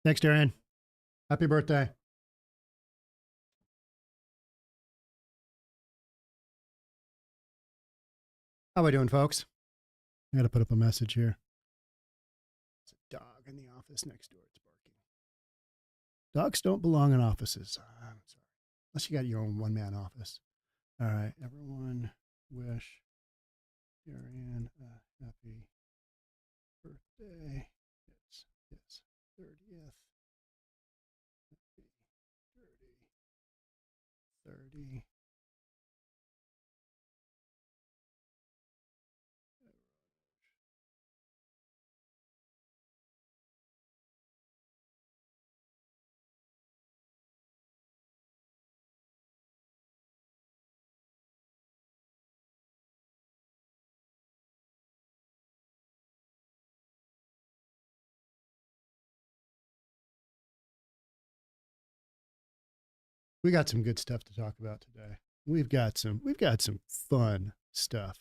Thanks, Darian. Happy birthday. How are we doing, folks? I got to put up a message here. There's a dog in the office next door. It's barking. Dogs don't belong in offices. I'm sorry. Unless you got your own one-man office. All right. Everyone wish Darian a happy birthday. It's his 30th. 30. We got some good stuff to talk about today. We've got some fun stuff.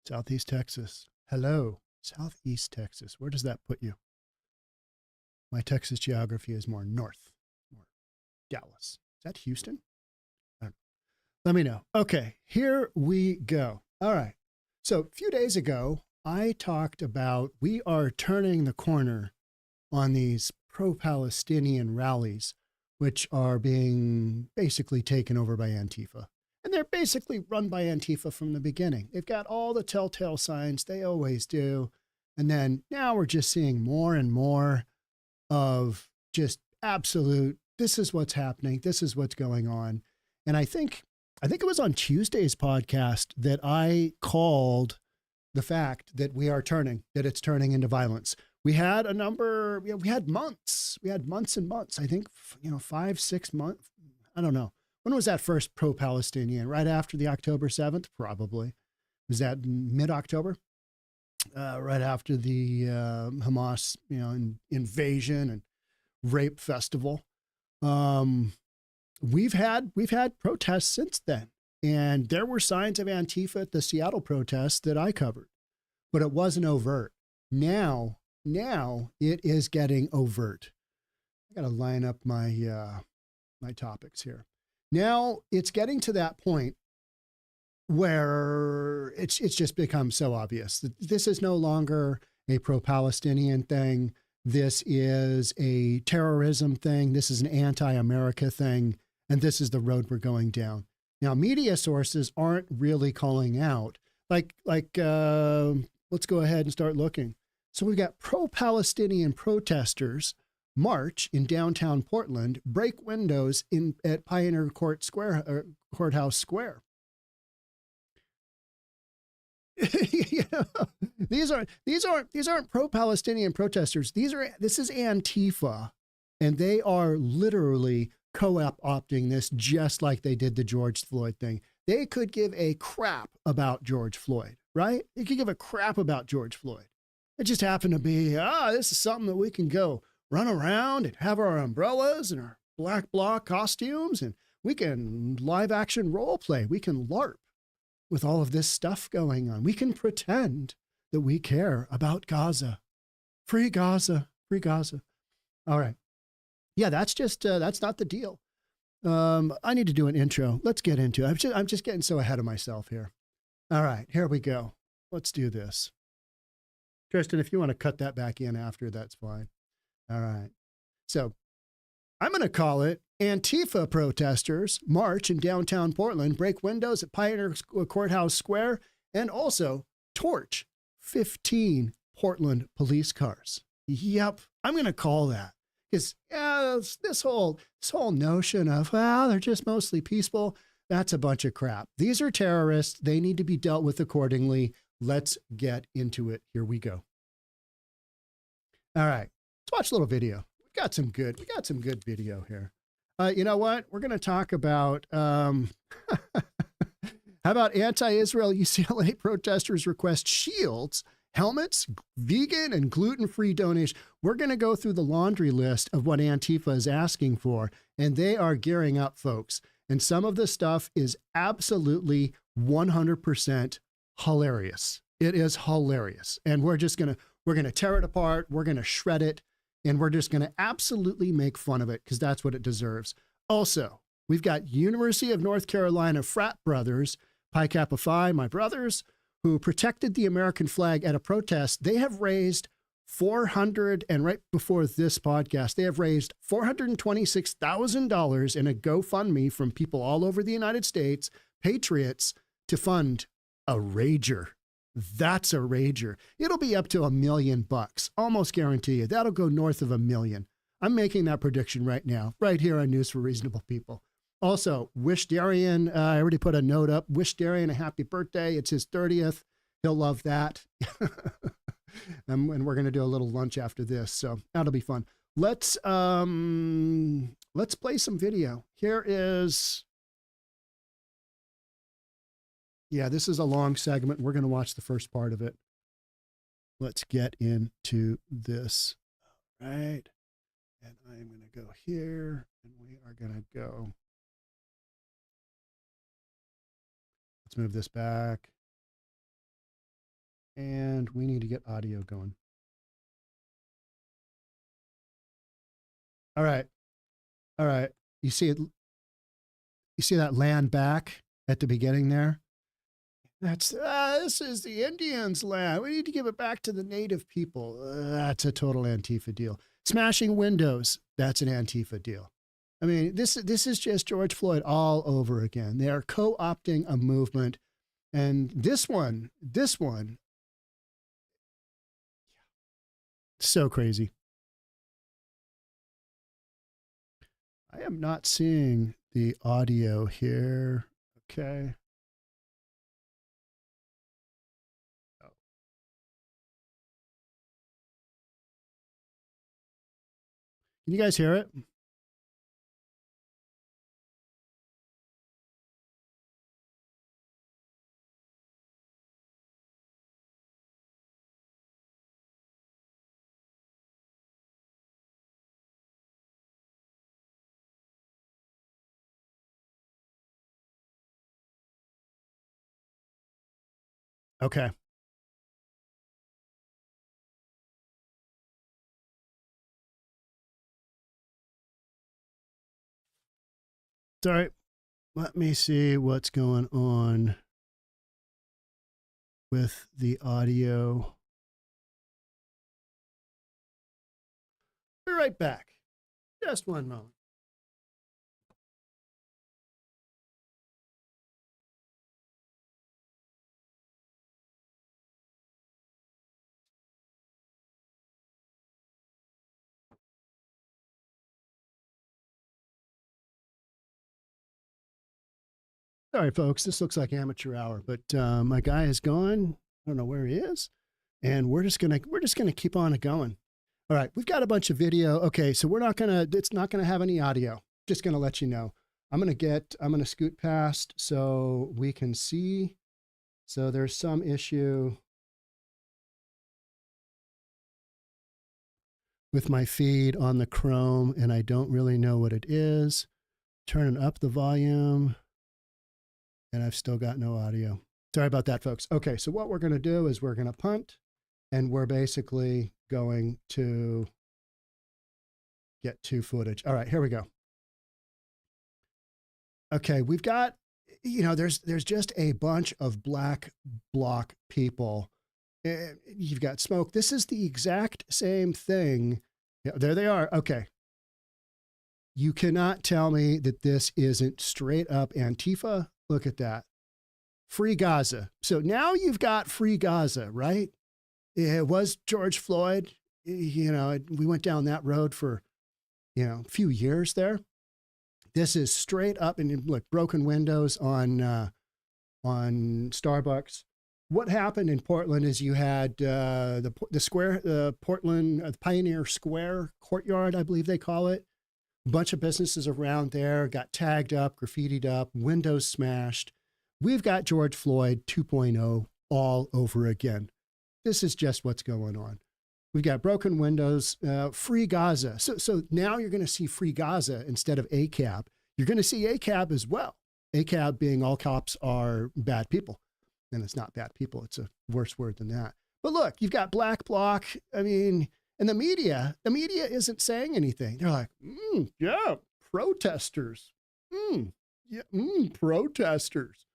Southeast Texas. Hello, Southeast Texas. Where does that put you? My Texas geography is more north, more Dallas. Is that Houston? Let me know. Okay, here we go. All right. So a few days ago, I talked about we are turning the corner on these pro-Palestinian rallies, which are being basically taken over by Antifa. And they're basically run by Antifa from the beginning. They've got all the telltale signs. They always do. And then now we're just seeing more and more of just absolute, this is what's happening. This is what's going on. And I think it was on Tuesday's podcast that I called the fact that we are turning, that it's turning into violence. We had a number, we had months and months. I think, 5, 6 months. I don't know. When was that first pro-Palestinian? Right after the October 7th? Probably. Was that mid-October? Right after the Hamas, invasion and rape festival. We've had protests since then, and there were signs of Antifa at the Seattle protests that I covered, but it wasn't overt. Now it is getting overt. I got to line up my my topics here. Now it's getting to that point where it's just become so obvious that this is no longer a pro-Palestinian thing. This is a terrorism thing. This is an anti-America thing. And this is the road we're going down. Now, media sources aren't really calling out. Let's go ahead and start looking. So we've got pro-Palestinian protesters march in downtown Portland, break windows at Pioneer Courthouse Square. These aren't pro-Palestinian protesters. This is Antifa, and they are literally co-opting this just like they did the George Floyd thing. They could give a crap about George Floyd, right? They could give a crap about George Floyd. It just happened to be, this is something that we can go run around and have our umbrellas and our black bloc costumes, and we can live action role play. We can LARP with all of this stuff going on. We can pretend that we care about Gaza. Free Gaza, free Gaza. All right. Yeah, that's not the deal. I need to do an intro. Let's get into it. I'm just getting so ahead of myself here. All right, here we go. Let's do this. Tristan, if you want to cut that back in after, that's fine. All right. So I'm going to call it Antifa protesters march in downtown Portland, break windows at Pioneer Courthouse Square, and also torch 15 Portland police cars. Yep, I'm going to call that. Because this whole notion of, they're just mostly peaceful, that's a bunch of crap. These are terrorists. They need to be dealt with accordingly. Let's get into it. Here we go. All right, let's watch a little video. We got some good video here. You know what? We're going to talk about, how about anti-Israel UCLA protesters request shields helmets, vegan and gluten-free donation. We're going to go through the laundry list of what Antifa is asking for, and they are gearing up, folks. And some of this stuff is absolutely 100% hilarious. It is hilarious. And we're going to tear it apart. We're going to shred it. And we're just going to absolutely make fun of it because that's what it deserves. Also, we've got University of North Carolina frat brothers, Pi Kappa Phi, my brothers, who protected the American flag at a protest. They have raised and right before this podcast, they have raised $426,000 in a GoFundMe from people all over the United States, patriots, to fund a rager. That's a rager. It'll be up to $1 million, almost guarantee you. That'll go north of $1 million. I'm making that prediction right now, right here on News for Reasonable People. Also, wish Darian, I already put a note up, wish Darian a happy birthday. It's his 30th. He'll love that. And we're going to do a little lunch after this, so that'll be fun. Let's play some video. Here is, yeah, this is a long segment. We're going to watch the first part of it. Let's get into this. All right. And I'm going to go here, and we are going to go. Let's move this back. And we need to get audio going. All right. All right. You see it? You see that land back at the beginning there? That's, this is the Indians' land. We need to give it back to the native people. That's a total Antifa deal. Smashing windows. That's an Antifa deal. I mean, this is just George Floyd all over again. They are co-opting a movement. And this one, so crazy. I am not seeing the audio here. Okay. Oh. Can you guys hear it? Okay. Sorry. Let me see what's going on with the audio. Be right back. Just one moment. Sorry, folks. This looks like amateur hour, but my guy is gone. I don't know where he is, and we're just gonna keep on going. All right, we've got a bunch of video. Okay, so it's not gonna have any audio. Just gonna let you know. I'm gonna scoot past so we can see. So there's some issue with my feed on the Chrome, and I don't really know what it is. Turning up the volume. And I've still got no audio. Sorry about that, folks. Okay, so what we're going to do is we're going to punt, and we're basically going to get to footage. All right, here we go. Okay, we've got, there's just a bunch of black bloc people. You've got smoke. This is the exact same thing. Yeah, there they are. Okay. You cannot tell me that this isn't straight up Antifa. Look at that. Free Gaza. So now you've got free Gaza, right? It was George Floyd. We went down that road for, a few years there. This is straight up, and look, broken windows on Starbucks. What happened in Portland is you had the square, Portland, the Pioneer Square courtyard, I believe they call it. A bunch of businesses around there got tagged up, graffitied up, windows smashed. We've got George Floyd 2.0 all over again. this is just what's going on. We've got broken windows, free Gaza. So now you're going to see free Gaza instead of ACAB. You're going to see ACAB as well. ACAB being all cops are bad people. And it's not bad people. It's a worse word than that. But look, you've got Black Bloc. I mean, and the media isn't saying anything. They're like, yeah, protesters. Protesters.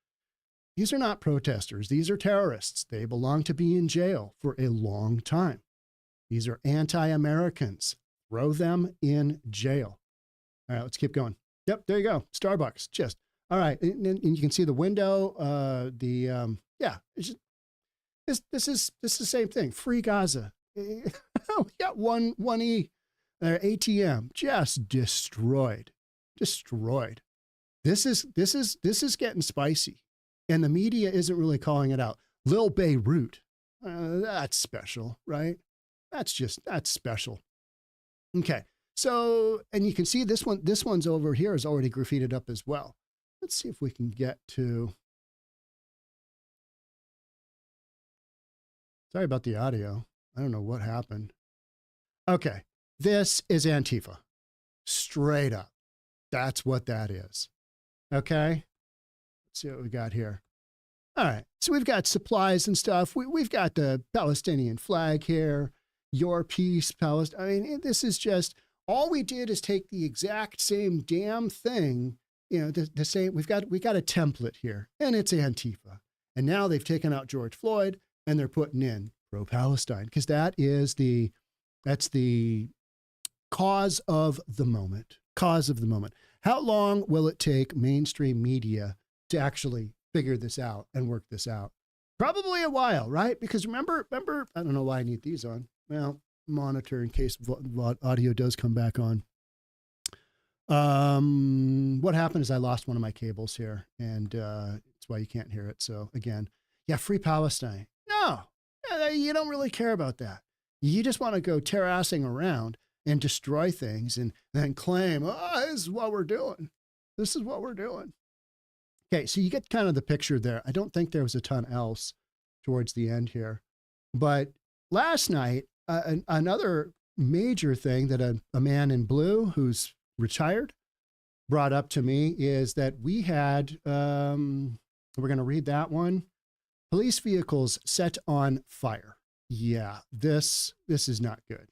These are not protesters. These are terrorists. They belong to be in jail for a long time. These are anti-Americans. Throw them in jail. All right, let's keep going. Yep, there you go. Starbucks. Just all right, and you can see the window. It's just, this is the same thing. Free Gaza. We got one ATM just destroyed. This is getting spicy, and the media isn't really calling it out. Lil Beirut. That's special, right? That's special. Okay. So, and you can see this one's over here is already graffitied up as well. Let's see if we can get to. Sorry about the audio. I don't know what happened. Okay. This is Antifa. Straight up. That's what that is. Okay. Let's see what we got here. All right. So we've got supplies and stuff. We've got the Palestinian flag here. Your peace, Palestine. I mean, this is just, all we did is take the exact same damn thing, the same. We've got a template here, and it's Antifa. And now they've taken out George Floyd, and they're putting in pro-Palestine, because that's the cause of the moment. How long will it take mainstream media to actually figure this out and work this out? Probably a while, right? Because remember, I don't know why I need these on. Well, monitor in case audio does come back on. What happened is I lost one of my cables here, and that's why you can't hear it. So again, yeah, free Palestine. No, you don't really care about that. You just want to go terrassing around and destroy things and then claim, this is what we're doing. This is what we're doing. Okay, so you get kind of the picture there. I don't think there was a ton else towards the end here. But last night, another major thing that a man in blue who's retired brought up to me is that we had, we're going to read that one, police vehicles set on fire. Yeah, this is not good.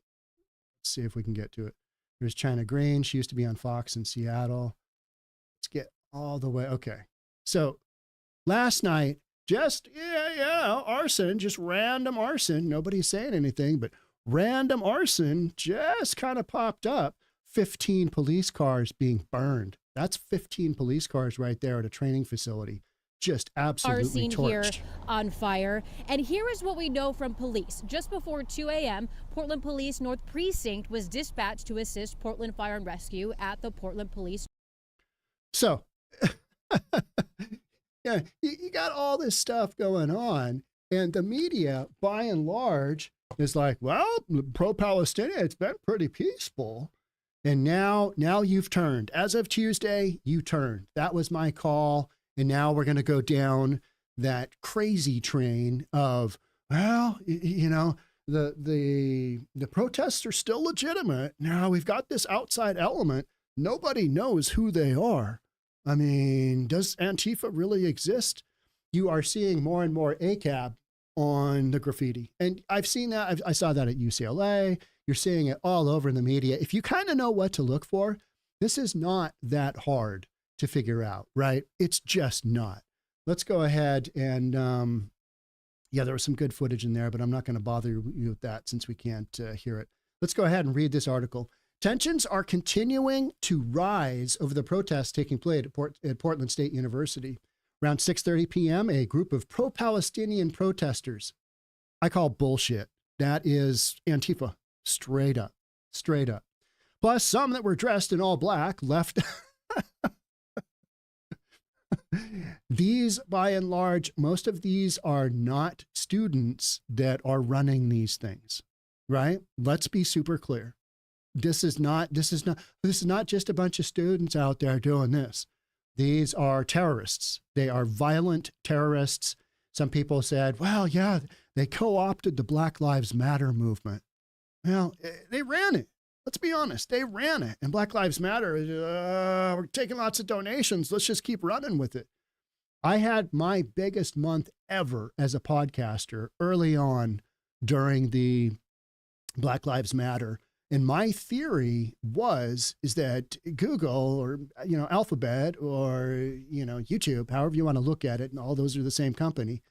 Let's see if we can get to it. There's China Green. She used to be on Fox in Seattle. Let's get all the way. Okay. So last night, just, arson, just random arson. Nobody's saying anything, but random arson just kind of popped up. 15 police cars being burned. That's 15 police cars right there at a training facility. Just absolutely torched. Here on fire. And here is what we know from police. Just before 2 a.m., Portland Police North Precinct was dispatched to assist Portland Fire and Rescue at the Portland Police. So, yeah, you got all this stuff going on, and the media, by and large, is like, well, pro-Palestinian, it's been pretty peaceful. And now you've turned. As of Tuesday, you turned. That was my call. And now we're going to go down that crazy train of, well, the protests are still legitimate. Now we've got this outside element. Nobody knows who they are. I mean, does Antifa really exist? You are seeing more and more ACAB on the graffiti. And I've seen that. I saw that at UCLA. You're seeing it all over in the media. If you kind of know what to look for, this is not that hard to figure out, right? It's just not. Let's go ahead and, there was some good footage in there, but I'm not going to bother you with that since we can't hear it. Let's go ahead and read this article. Tensions are continuing to rise over the protests taking place at Portland State University. Around 6:30 p.m., a group of pro-Palestinian protesters, I call bullshit. That is Antifa, straight up. Plus some that were dressed in all black left. These, by and large, most of these are not students that are running these things, right? Let's be super clear. This is not just a bunch of students out there doing this. These are terrorists. They are violent terrorists. Some people said, well, yeah, They co-opted the Black Lives Matter movement. Well, they ran it. Let's be honest. They ran it. And Black Lives Matter, we're taking lots of donations. Let's just keep running with it. I had my biggest month ever as a podcaster early on during the Black Lives Matter. And my theory is that Google or, Alphabet or, YouTube, however you want to look at it, and all those are the same company,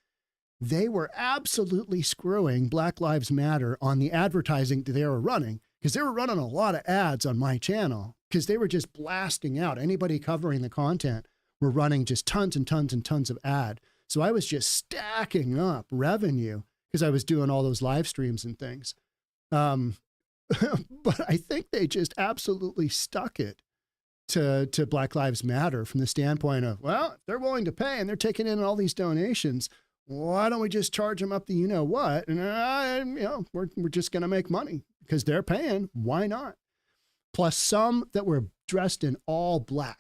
they were absolutely screwing Black Lives Matter on the advertising that they were running, because they were running a lot of ads on my channel because they were just blasting out. Anybody covering the content were running just tons and tons and tons of ad. So I was just stacking up revenue because I was doing all those live streams and things. But I think they just absolutely stuck it to Black Lives Matter from the standpoint of, well, if they're willing to pay and they're taking in all these donations, why don't we just charge them up the what? And, we're just going to make money because they're paying. Why not? Plus some that were dressed in all black.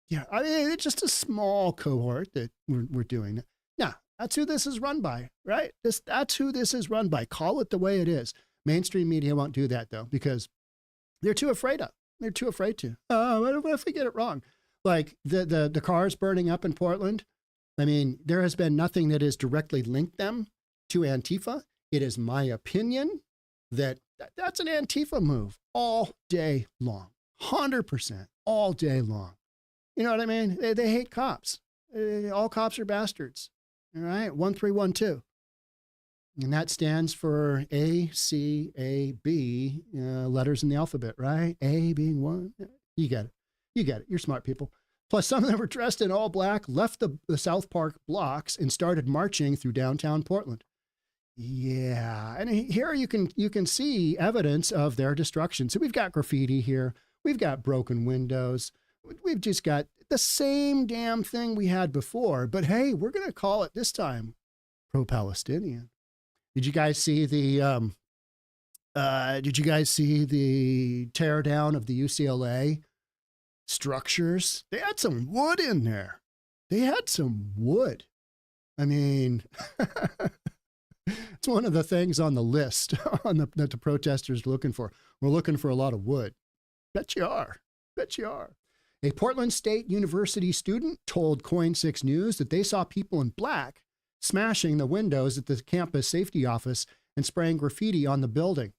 Yeah, I mean, it's just a small cohort that we're doing. Yeah, that's who this is run by, right? That's who this is run by. Call it the way it is. Mainstream media won't do that, though, because they're too afraid of. They're too afraid to. What if we get it wrong? Like the cars burning up in Portland. I mean, there has been nothing that has directly linked them to Antifa. It is my opinion that that's an Antifa move all day long. 100% all day long. You know what I mean? They hate cops. All cops are bastards. All right? 1312. And that stands for A, C, A, B, letters in the alphabet, right? A being one. You get it. You get it. You're smart people. Plus, some of them were dressed in all black, left the South Park blocks, and started marching through downtown Portland. Yeah. And here you can see evidence of their destruction. So we've got graffiti here. We've got broken windows. We've just got the same damn thing we had before. But hey, we're going to call it this time pro-Palestinian. Did you guys see the tear down of the UCLA structures? They had some wood in there. They had some wood. I mean, it's one of the things on the list that the protesters are looking for. We're looking for a lot of wood. Bet you are. Bet you are. A Portland State University student told Coin6 News that they saw people in black smashing the windows at the campus safety office and spraying graffiti on the building.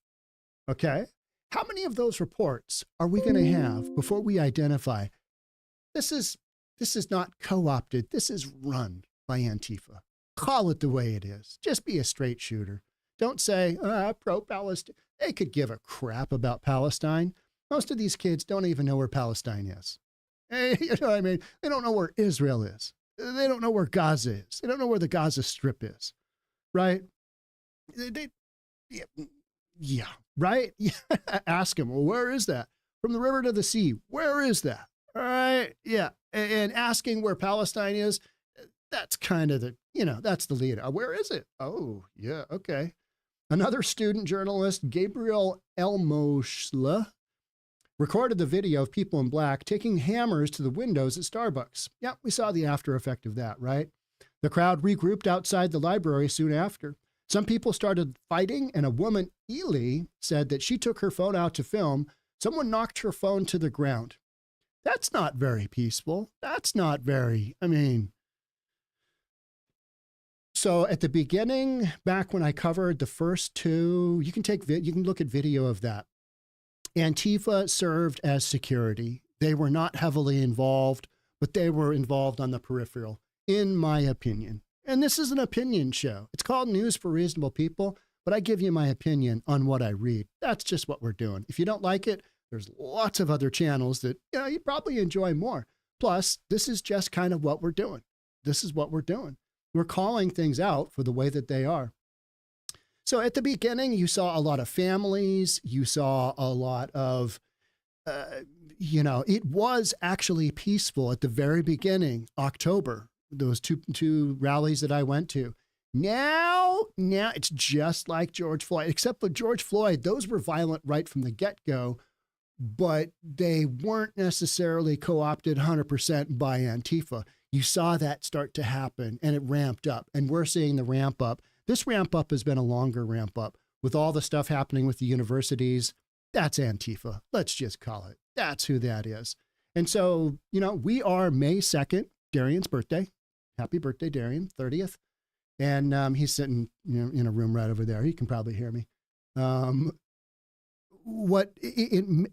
Okay? How many of those reports are we going to have before we identify this is not co-opted, this is run by Antifa? Call it the way it is. Just be a straight shooter. Don't say, pro-Palestine. They could give a crap about Palestine. Most of these kids don't even know where Palestine is. You know what I mean? They don't know where Israel is. They don't know where Gaza is. They don't know where the Gaza Strip is, right? Yeah, right? Ask them, well, where is that? From the river to the sea, where is that? All right, yeah. And asking where Palestine is, that's kind of that's the lead. Where is it? Oh, yeah, okay. Another student journalist, Gabriel Elmoshla, recorded the video of people in black taking hammers to the windows at Starbucks. Yeah, we saw the after effect of that, right? The crowd regrouped outside the library soon after. Some people started fighting, and a woman, Ely, said that she took her phone out to film. Someone knocked her phone to the ground. That's not very peaceful. That's not very, So at the beginning, back when I covered the first two, you can look at video of that. Antifa served as security. They were not heavily involved, but they were involved on the peripheral, in my opinion. And this is an opinion show. It's called News for Reasonable People, but I give you my opinion on what I read. That's just what we're doing. If you don't like it, there's lots of other channels that you probably enjoy more. Plus, this is just kind of what we're doing. This is what we're doing. We're calling things out for the way that they are. So at the beginning, you saw a lot of families. You saw a lot of, it was actually peaceful at the very beginning, October, those two rallies that I went to. Now it's just like George Floyd, except for George Floyd, those were violent right from the get-go, but they weren't necessarily co-opted 100% by Antifa. You saw that start to happen, and it ramped up, and we're seeing the ramp up This ramp up has been a longer ramp up with all the stuff happening with the universities. That's Antifa. Let's just call it. That's who that is. And so, we are May 2nd, Darian's birthday. Happy birthday, Darian, 30th. And he's sitting in a room right over there. He can probably hear me.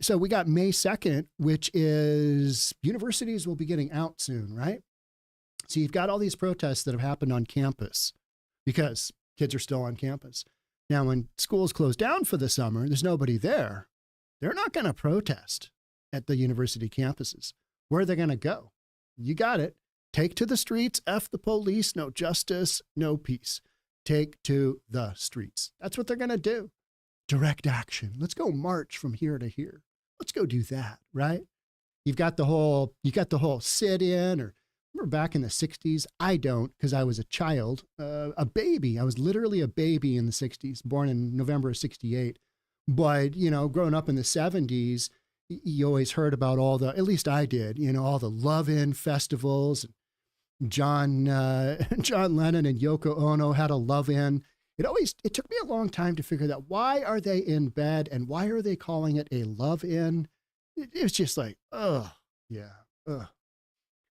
So we got May 2nd, which is universities will be getting out soon, right? So you've got all these protests that have happened on campus because kids are still on campus. Now, when schools close down for the summer, there's nobody there. They're not going to protest at the university campuses. Where are they going to go? You got it. Take to the streets, F the police, no justice, no peace. Take to the streets. That's what they're going to do. Direct action. Let's go march from here to here. Let's go do that, right? You got the whole sit-in, or remember back in the 60s? I don't, because I was a child, a baby. I was literally a baby in the 60s, born in November of 68. But, growing up in the 70s, you always heard about at least I did, all the love-in festivals. John Lennon and Yoko Ono had a love-in. It took me a long time to figure out why are they in bed and why are they calling it a love-in? It was just like, ugh.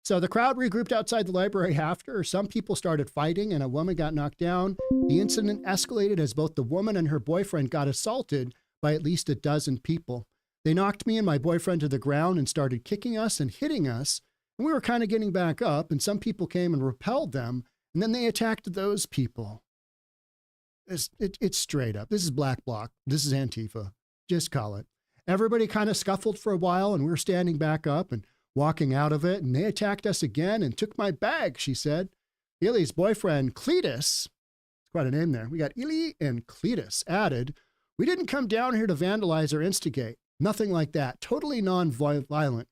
So the crowd regrouped outside the library after. Some people started fighting and a woman got knocked down. The incident escalated as both the woman and her boyfriend got assaulted by at least a dozen people. They knocked me and my boyfriend to the ground and started kicking us and hitting us. And we were kind of getting back up, and some people came and repelled them, and then they attacked those people. It's straight up. This is Black Bloc. This is Antifa. Just call it. Everybody kind of scuffled for a while, and we were standing back up and walking out of it, and they attacked us again and took my bag, she said. Ili's boyfriend, Cletus, quite a name there. We got Ili and Cletus added, we didn't come down here to vandalize or instigate. Nothing like that. Totally non-violent.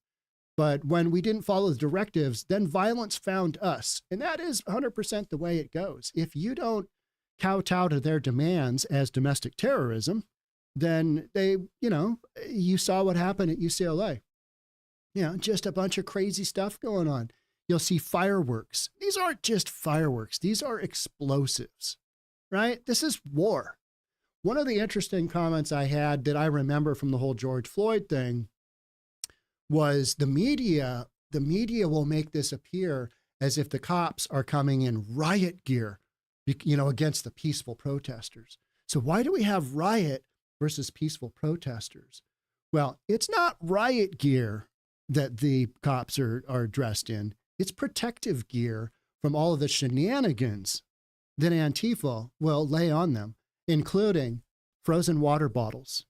But when we didn't follow the directives, then violence found us. And that is 100% the way it goes. If you don't kowtow to their demands as domestic terrorism, then you saw what happened at UCLA. Just a bunch of crazy stuff going on. You'll see fireworks. These aren't just fireworks. These are explosives, right? This is war. One of the interesting comments I had that I remember from the whole George Floyd thing was the media will make this appear as if the cops are coming in riot gear, against the peaceful protesters. So why do we have riot versus peaceful protesters? Well, it's not riot gear that the cops are dressed in. It's protective gear from all of the shenanigans that Antifa will lay on them, including frozen water bottles.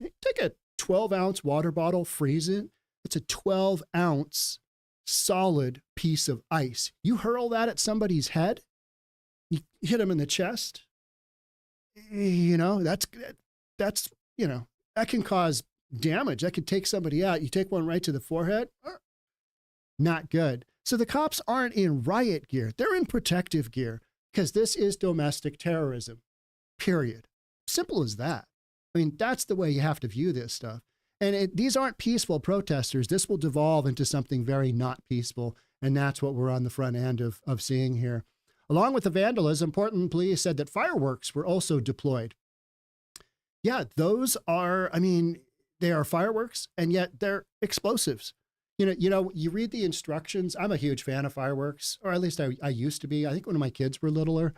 Take a 12-ounce water bottle, freeze it. It's a 12-ounce solid piece of ice. You hurl that at somebody's head, you hit them in the chest. That can cause damage. That could take somebody out. You take one right to the forehead, not good. So the cops aren't in riot gear. They're in protective gear because this is domestic terrorism, period. Simple as that. I mean, that's the way you have to view this stuff. And these aren't peaceful protesters. This will devolve into something very not peaceful. And that's what we're on the front end of seeing here. Along with the vandalism, Portland police said that fireworks were also deployed. Yeah, those are, they are fireworks, and yet they're explosives. You read the instructions. I'm a huge fan of fireworks, or at least I used to be. I think when my kids were littler,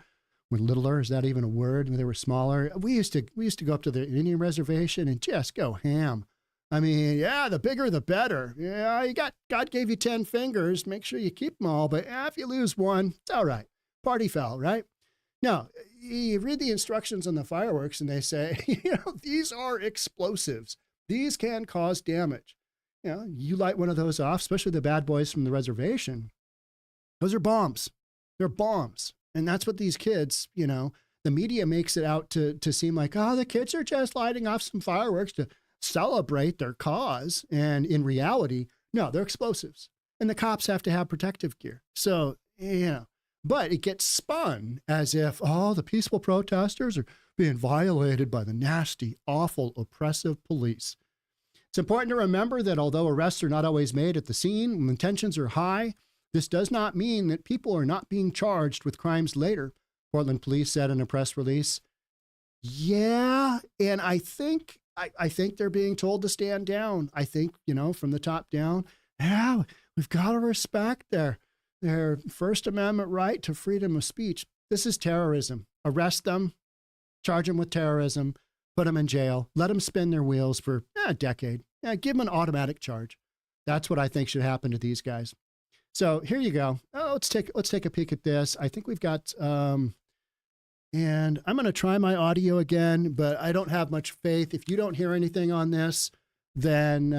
is that even a word? When they were smaller, we used to go up to the Indian reservation and just go ham. The bigger the better. Yeah, God gave you 10 fingers. Make sure you keep them all. But if you lose one, it's all right. Party foul, right? No, you read the instructions on the fireworks and they say, these are explosives. These can cause damage. You light one of those off, especially the bad boys from the reservation. Those are bombs. They're bombs. And that's what these kids, the media makes it out to seem like, the kids are just lighting off some fireworks to celebrate their cause. And in reality, no, they're explosives. And the cops have to have protective gear. So, but it gets spun as if, the peaceful protesters are being violated by the nasty, awful, oppressive police. It's important to remember that although arrests are not always made at the scene, when tensions are high, this does not mean that people are not being charged with crimes later. Portland police said in a press release. Yeah, and I think they're being told to stand down. I think, from the top down, yeah, we've got to respect their First Amendment right to freedom of speech. This is terrorism. Arrest them, charge them with terrorism, put them in jail, let them spin their wheels for a decade. Yeah, give them an automatic charge. That's what I think should happen to these guys. So here you go. Oh, let's take a peek at this. I think we've got, and I'm going to try my audio again, but I don't have much faith. If you don't hear anything on this, then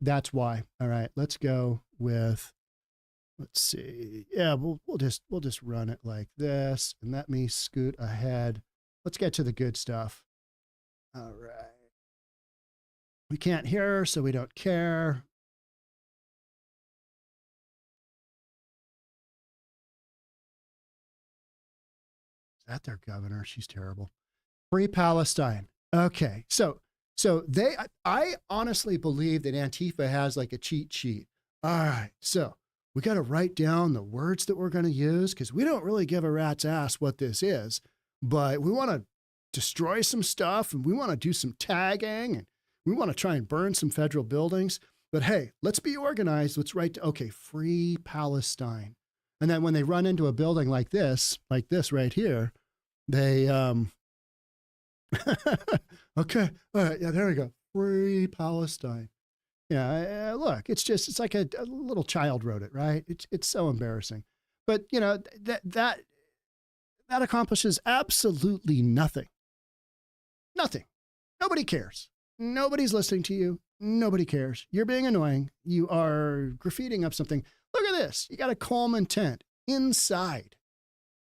that's why. All right, let's go with. Let's see. Yeah, we'll just run it like this, and let me scoot ahead. Let's get to the good stuff. All right. We can't hear her, so we don't care. Is that their governor? She's terrible. Free Palestine. Okay, so I honestly believe that Antifa has like a cheat sheet. All right, so we got to write down the words that we're going to use because we don't really give a rat's ass what this is, but we want to destroy some stuff and we want to do some tagging and we want to try and burn some federal buildings. But hey, let's be organized. Let's write, okay, Free Palestine. And then when they run into a building like this right here, they, okay, all right, yeah, there we go. Free Palestine. Yeah, look, it's like a little child wrote it, right? It's so embarrassing. But, that accomplishes absolutely nothing. Nothing. Nobody cares. Nobody's listening to you. Nobody cares. You're being annoying. You are graffitiing up something. Look at this. You got a calm intent inside.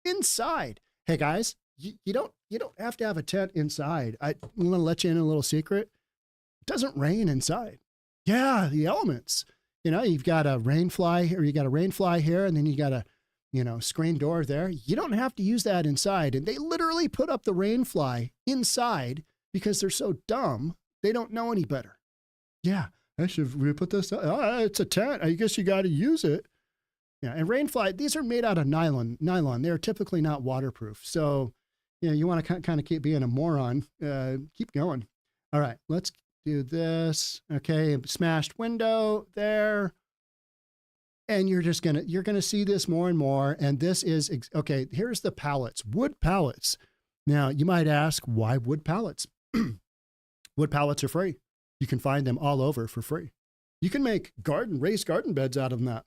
Inside. Hey guys, you don't have to have a tent inside. I'm going to let you in a little secret. It doesn't rain inside. Yeah, the elements. You've got a rain fly here, and then you got a, screen door there. You don't have to use that inside. And they literally put up the rain fly inside because they're so dumb. They don't know any better. Yeah, we put this, it's a tent. I guess you got to use it. Yeah, and rain fly, these are made out of nylon. They're typically not waterproof. So, you want to kind of keep being a moron. Keep going. All right, let's do this. Okay, smashed window there. And you're gonna see this more and more. And this is, okay, here's the pallets, wood pallets. Now, you might ask, why wood pallets? Wood pallets are free. You can find them all over for free. You can make raised garden beds out of them.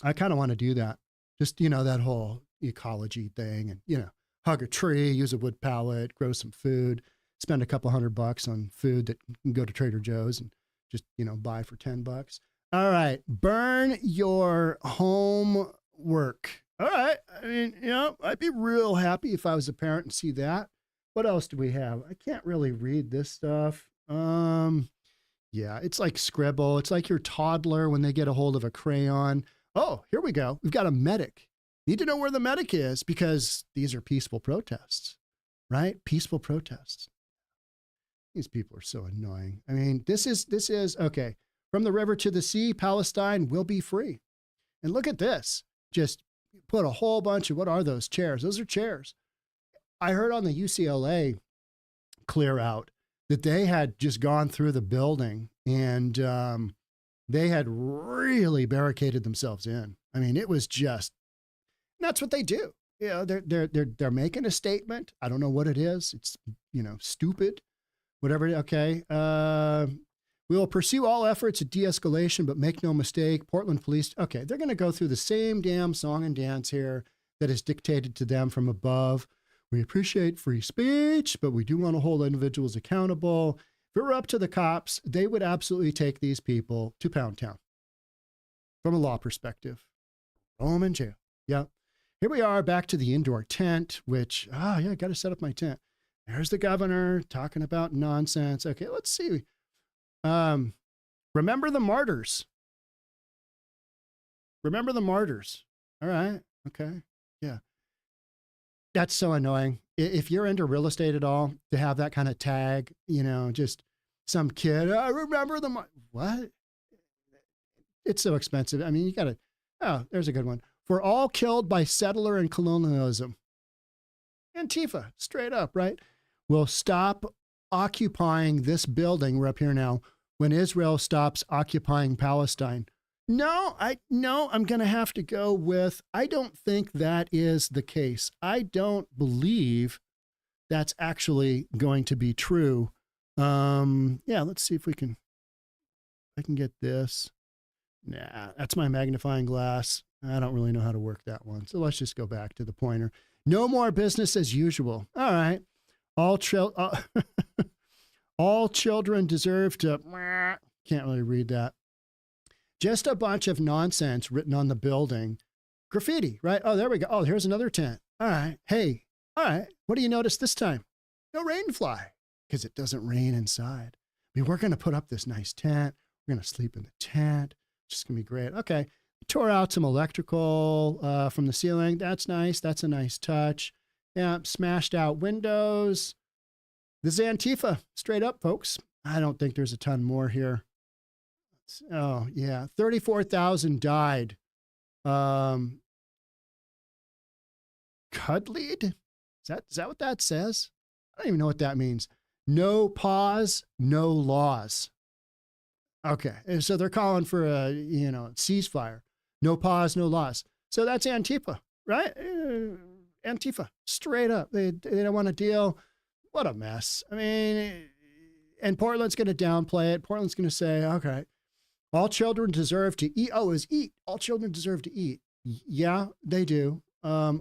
I kind of want to do that. Just, that whole ecology thing and, hug a tree, use a wood pallet, grow some food, spend a couple $100 on food that you can go to Trader Joe's and just, buy for $10. All right. Burn your homework. All right. I mean, I'd be real happy if I was a parent and see that. What else do we have? I can't really read this stuff. Yeah, it's like scribble. It's like your toddler when they get a hold of a crayon. Oh, here we go. We've got a medic. Need to know where the medic is because these are peaceful protests, right? Peaceful protests. These people are so annoying. I mean, this is okay. From the river to the sea, Palestine will be free. And look at this. Just put a whole bunch of, what are those chairs? Those are chairs. I heard on the UCLA clear out that they had just gone through the building and they had really barricaded themselves in. I mean, it was just, that's what they do. They're making a statement. I don't know what it is. It's, stupid, whatever. Okay. We will pursue all efforts at de-escalation, but make no mistake, Portland police, okay, they're going to go through the same damn song and dance here that is dictated to them from above. We appreciate free speech, but we do want to hold individuals accountable. If it were up to the cops, they would absolutely take these people to Pound Town from a law perspective. Throw them in jail. Yeah. Here we are back to the indoor tent, which, got to set up my tent. There's the governor talking about nonsense. Okay, let's see. Remember the martyrs. Remember the martyrs. All right. Okay. Yeah. That's so annoying. If you're into real estate at all, to have that kind of tag, just some kid, I remember the, what? It's so expensive. I mean, you got to, there's a good one. for all killed by settler and colonialism. Antifa, straight up, right? Will stop occupying this building, we're up here now, when Israel stops occupying Palestine. No, I'm going to have to go with, I don't think that is the case. I don't believe that's actually going to be true. Yeah, let's see if I can get this. Nah, that's my magnifying glass. I don't really know how to work that one. So let's just go back to the pointer. No more business as usual. All right. All children deserve to, can't really read that. Just a bunch of nonsense written on the building. Graffiti, right? Oh, there we go. Oh, here's another tent. All right. Hey, all right. What do you notice this time? No rain fly, because it doesn't rain inside. I mean, we're going to put up this nice tent. We're going to sleep in the tent. It's just going to be great. Okay. Tore out some electrical from the ceiling. That's nice. That's a nice touch. Yeah. Smashed out windows. This is Antifa. Straight up, folks. I don't think there's a ton more here. Oh, yeah. 34,000 died. Cudlied? Is that what that says? I don't even know what that means. No pause, no laws. Okay. And so they're calling for a, ceasefire. No pause, no laws. So that's Antifa, right? Antifa, straight up. They don't want to deal. What a mess. I mean, and Portland's going to downplay it. Portland's going to say, okay, all children deserve to eat. Oh, is eat. All children deserve to eat. Yeah, they do.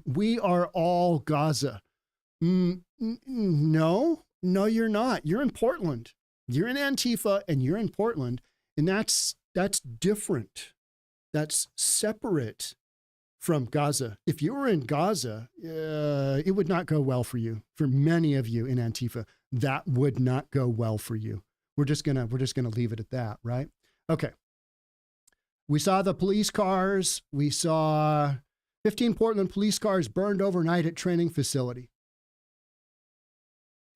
We are all Gaza. No, you're not. You're in Portland. You're in Antifa and you're in Portland. And that's different. That's separate from Gaza. If you were in Gaza, it would not go well for you. For many of you in Antifa, that would not go well for you. We're just gonna leave it at that, right? Okay. We saw the police cars. We saw 15 Portland police cars burned overnight at training facility.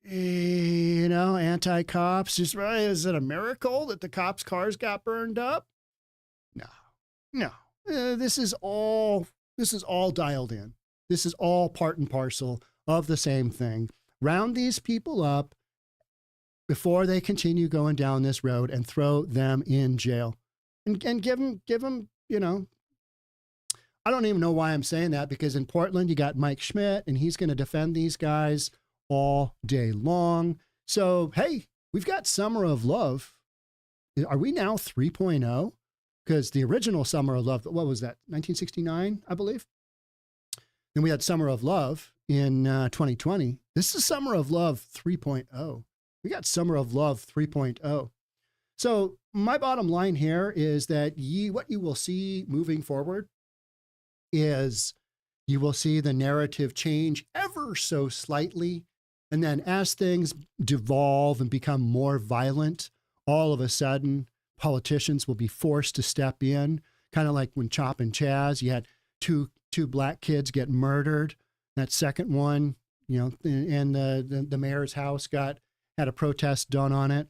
Anti-cops. Is it a miracle that the cops' cars got burned up? No. This is all dialed in. This is all part and parcel of the same thing. Round these people up before they continue going down this road and throw them in jail. And give them, I don't even know why I'm saying that, because in Portland, you got Mike Schmidt and he's going to defend these guys all day long. So, hey, we've got Summer of Love. Are we now 3.0? Because the original Summer of Love, what was that? 1969, I believe. Then we had Summer of Love in 2020. This is Summer of Love 3.0. We got Summer of Love 3.0. So my bottom line here is that what you will see moving forward is you will see the narrative change ever so slightly. And then as things devolve and become more violent, all of a sudden, politicians will be forced to step in, kind of like when Chop and Chaz, you had two black kids get murdered. That second one, and the mayor's house had a protest done on it.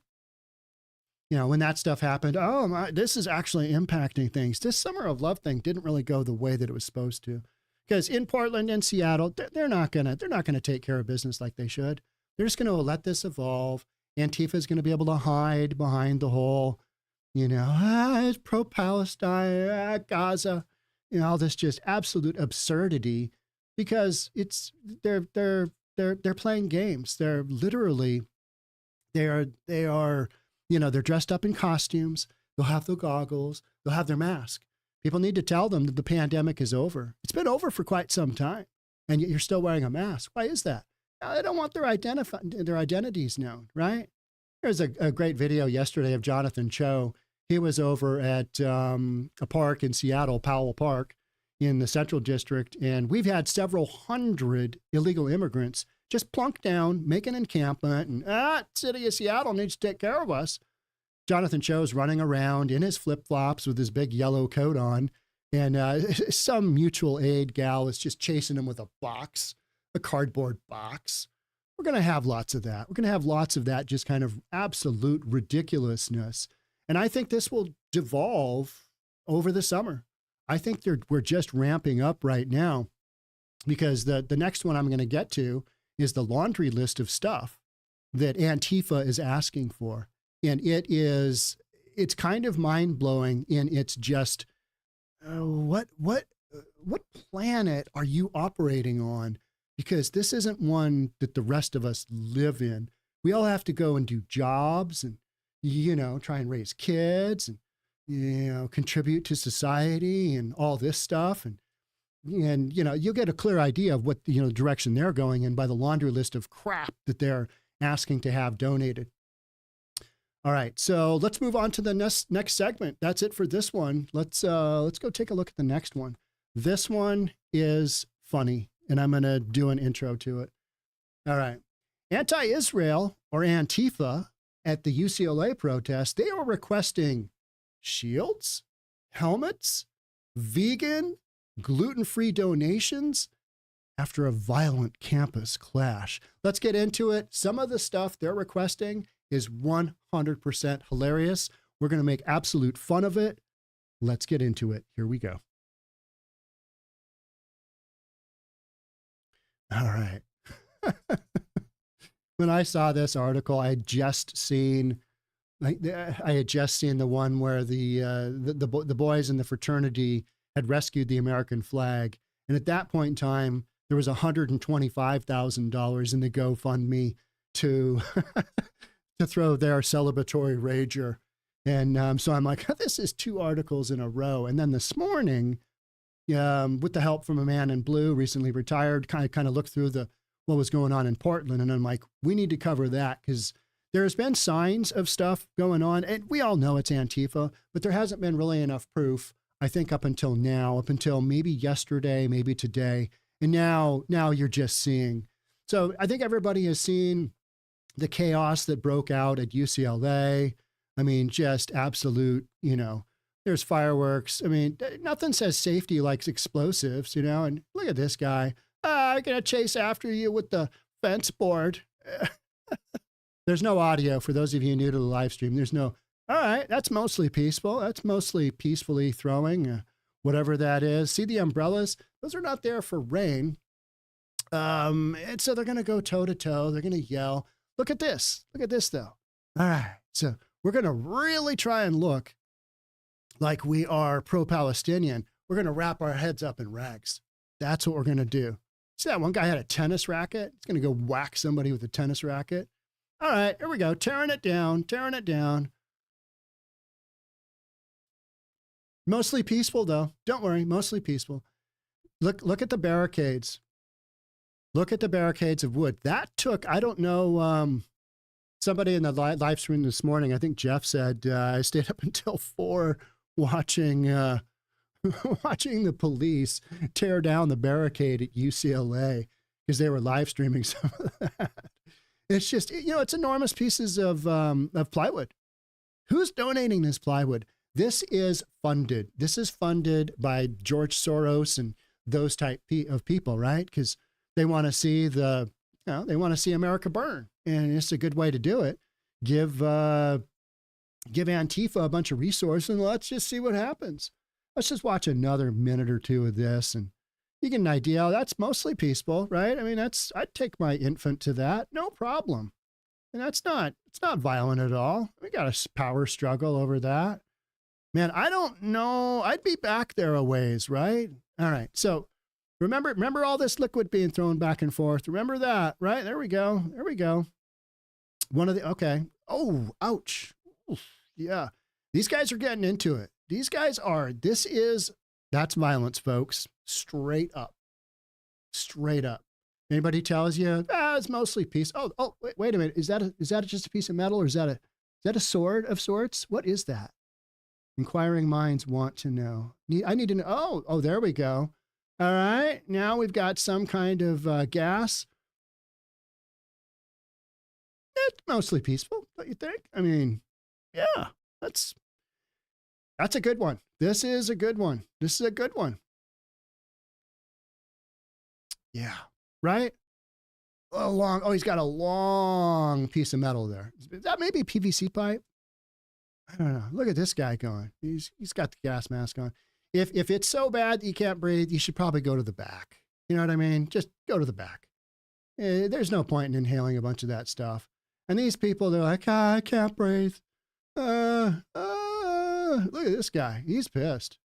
When that stuff happened, oh my, this is actually impacting things. This Summer of Love thing didn't really go the way that it was supposed to, because in Portland and Seattle, they're not gonna take care of business like they should. They're just gonna let this evolve. Antifa is gonna be able to hide behind the whole, it's pro-Palestine, Gaza, all this just absolute absurdity, because they're playing games. They're literally, they are. They're dressed up in costumes. They'll have the goggles. They'll have their mask. People need to tell them that the pandemic is over. It's been over for quite some time, and yet you're still wearing a mask. Why is that? They don't want their identities known, right? There's a great video yesterday of Jonathan Cho. He was over at a park in Seattle, Powell Park, in the Central District, and we've had several hundred illegal immigrants just plunk down, make an encampment, and city of Seattle needs to take care of us. Jonathan Cho's running around in his flip-flops with his big yellow coat on, and some mutual aid gal is just chasing him with a cardboard box. We're going to have lots of that. We're going to have lots of that, just kind of absolute ridiculousness. And I think this will devolve over the summer. I think we're just ramping up right now, because the next one I'm going to get to is the laundry list of stuff that Antifa is asking for. And it's kind of mind blowing. And it's just, what planet are you operating on? Because this isn't one that the rest of us live in. We all have to go and do jobs and, try and raise kids and, contribute to society and all this stuff. And you'll get a clear idea of what, the direction they're going in by the laundry list of crap that they're asking to have donated. All right, so let's move on to the next segment. That's it for this one. Let's go take a look at the next one. This one is funny, and I'm going to do an intro to it. All right. Anti-Israel, or Antifa, at the UCLA protest, they are requesting shields, helmets, vegan, gluten-free donations after a violent campus clash. Let's get into it. Some of the stuff they're requesting is 100% hilarious. We're going to make absolute fun of it. Let's get into it. Here we go. All right. When I saw this article, I had just seen the one where the boys in the fraternity had rescued the American flag. And at that point in time, there was $125,000 in the GoFundMe to to throw their celebratory rager. And so I'm like, this is 2 articles in a row. And then this morning, with the help from a man in blue, recently retired, kind of looked through what was going on in Portland. And I'm like, we need to cover that, because there's been signs of stuff going on. And we all know it's Antifa, but there hasn't been really enough proof, I think, up until now, up until maybe yesterday, maybe today. And now you're just seeing. So I think everybody has seen the chaos that broke out at UCLA. I mean, just absolute, there's fireworks. I mean, nothing says safety like explosives, and look at this guy. I'm going to chase after you with the fence board. There's no audio for those of you new to the live stream. There's no, all right, that's mostly peaceful. That's mostly peacefully throwing whatever that is. See the umbrellas? Those are not there for rain. And so they're going to go toe to toe. They're going to yell. Look at this. Look at this, though. All right. So we're going to really try and look like we are pro-Palestinian. We're going to wrap our heads up in rags. That's what we're going to do. See that one guy had a tennis racket? He's going to go whack somebody with a tennis racket. All right, here we go. Tearing it down, tearing it down. Mostly peaceful, though. Don't worry, mostly peaceful. Look at the barricades. Look at the barricades of wood. That took, I don't know, somebody in the live stream this morning, I think Jeff said, I stayed up until 4 watching watching the police tear down the barricade at UCLA because they were live streaming some of that. It's just, it's enormous pieces of plywood. Who's donating this plywood? This is funded. This is funded by George Soros and those type of people, right? Because they want to see they want to see America burn, and it's a good way to do it. Give Antifa a bunch of resources, and let's just see what happens. Let's just watch another minute or 2 of this, and you get an idea. That's mostly peaceful, right? I mean, I'd take my infant to that, no problem. And it's not violent at all. We got a power struggle over that. Man, I don't know. I'd be back there a ways, right? All right. So remember all this liquid being thrown back and forth. Remember that, right? There we go. There we go. Okay. Oh, ouch. Oof, yeah. These guys are getting into it. That's violence, folks. Straight up. Straight up. Anybody tells you, it's mostly peace. Oh, wait a minute. Is that just a piece of metal, or is that a sword of sorts? What is that? Inquiring minds want to know. I need to know. Oh, there we go. All right. Now we've got some kind of gas. It's mostly peaceful, don't you think? I mean, yeah, that's a good one. This is a good one. Yeah. Right? He's got a long piece of metal there. Is that maybe a PVC pipe? I don't know. Look at this guy going. He's got the gas mask on. If it's so bad that you can't breathe, you should probably go to the back. You know what I mean? Just go to the back. There's no point in inhaling a bunch of that stuff. And these people, they're like, I can't breathe. Look at this guy. He's pissed.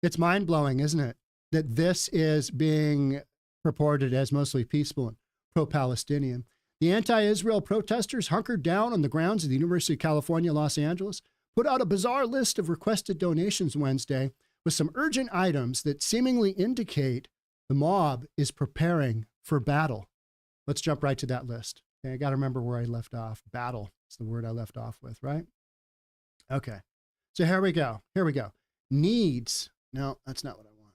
It's mind-blowing, isn't it? That this is being purported as mostly peaceful and pro-Palestinian. The anti-Israel protesters hunkered down on the grounds of the University of California, Los Angeles, put out a bizarre list of requested donations Wednesday with some urgent items that seemingly indicate the mob is preparing for battle. Let's jump right to that list. Okay, I got to remember where I left off. Battle is the word I left off with, right? Okay. So here we go. Here we go. Needs. No, that's not what I want.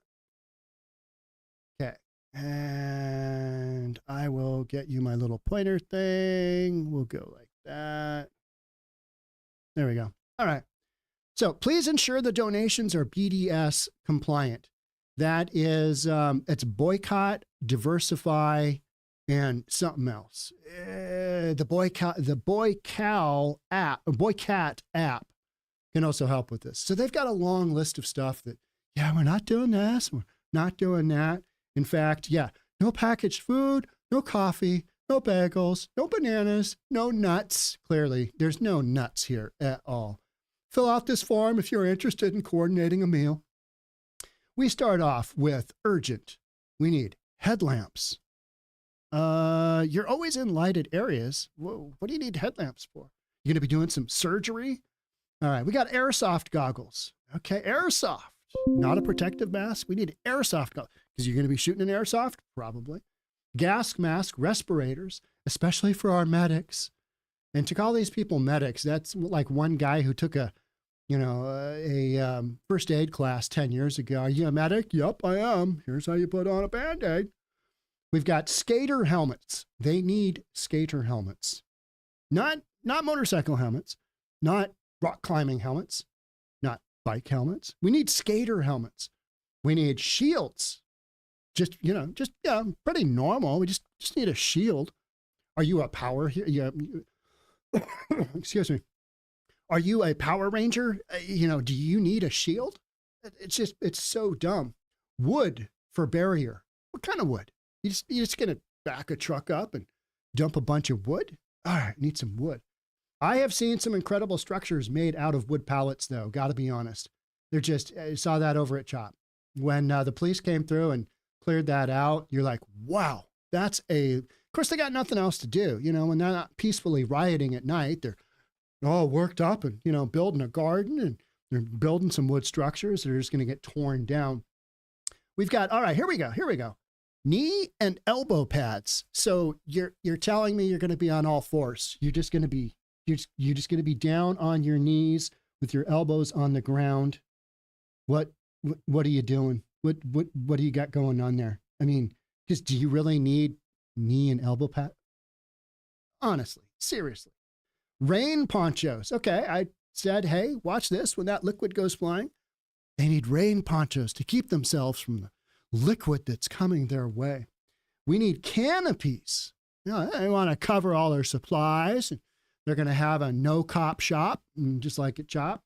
Okay. And I will get you my little pointer thing. We'll go like that. There we go. All right. So please ensure the donations are BDS compliant. That is, it's boycott, diversify, and something else. The Boycat app can also help with this. So they've got a long list of stuff that, yeah, we're not doing this, we're not doing that. In fact, yeah, no packaged food, no coffee, no bagels, no bananas, no nuts. Clearly, there's no nuts here at all. Fill out this form if you're interested in coordinating a meal. We start off with urgent. We need headlamps. You're always in lighted areas. Whoa, what do you need headlamps for? You're going to be doing some surgery? All right, we got airsoft goggles. Okay, airsoft. Not a protective mask. We need airsoft goggles because you're going to be shooting an airsoft, probably. Gas mask, respirators, especially for our medics. And to call these people medics, that's like one guy who took a first aid class 10 years ago. Are you a medic? Yep, I am. Here's how you put on a Band-Aid. We've got skater helmets. They need skater helmets. Not motorcycle helmets, not rock climbing helmets, not bike helmets. We need skater helmets. We need shields. Just pretty normal. We just need a shield. Are you a power here? Yeah. Excuse me. Are you a Power Ranger? Do you need a shield? It's so dumb. Wood for barrier. What kind of wood? You just gonna back a truck up and dump a bunch of wood? All right, need some wood. I have seen some incredible structures made out of wood pallets, though. Got to be honest. I saw that over at CHOP. When the police came through and cleared that out, you're like, wow, of course, they got nothing else to do. When they're not peacefully rioting at night, they're all worked up and, building a garden and they're building some wood structures that are just going to get torn down. We've got, all right, here we go. Knee and elbow pads. So you're telling me you're going to be on all fours. You're just going to be down on your knees with your elbows on the ground. What are you doing? What do you got going on there? I mean, because do you really need knee and elbow pad? Honestly, seriously. Rain ponchos. Okay, I said, hey, watch this. When that liquid goes flying, they need rain ponchos to keep themselves from the liquid that's coming their way. We need canopies. They want to cover all their supplies. And they're going to have a no-cop shop, just like at CHOP.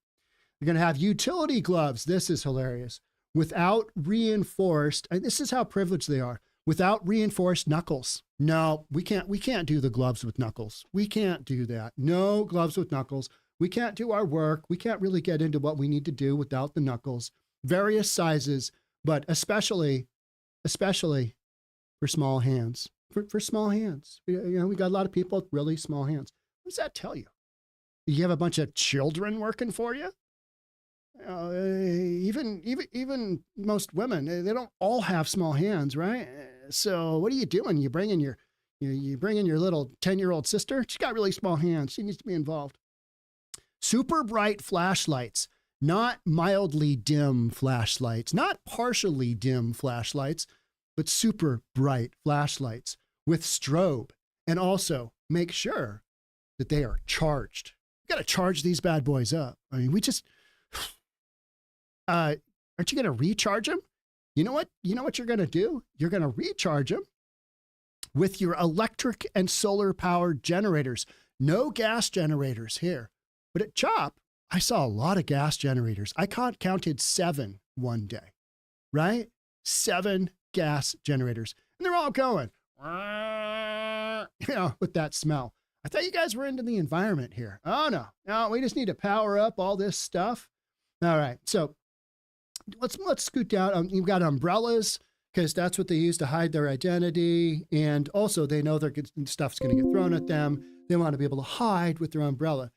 They're going to have utility gloves. This is hilarious. Without reinforced, and this is how privileged they are, without reinforced knuckles. No, we can't do the gloves with knuckles. We can't do that. No gloves with knuckles. We can't do our work. We can't really get into what we need to do without the knuckles. Various sizes, but especially for small hands. For small hands. We got a lot of people with really small hands. What does that tell you? You have a bunch of children working for you? Even most women, they don't all have small hands, right? So what are you doing? You bring in your little 10-year-old sister. She's got really small hands. She needs to be involved. Super bright flashlights, not mildly dim flashlights, not partially dim flashlights, but super bright flashlights with strobe. And also make sure that they are charged. You got to charge these bad boys up. I mean, aren't you going to recharge them? You know what you're going to do? You're going to recharge them with your electric and solar powered generators. No gas generators here. But at CHOP, I saw a lot of gas generators. I counted 7 one day, right? 7 gas generators. And they're all going, with that smell. I thought you guys were into the environment here. Oh, no, we just need to power up all this stuff. All right, so let's scoot down. You've got umbrellas, because that's what they use to hide their identity. And also they know their stuff's going to get thrown at them. They want to be able to hide with their umbrella.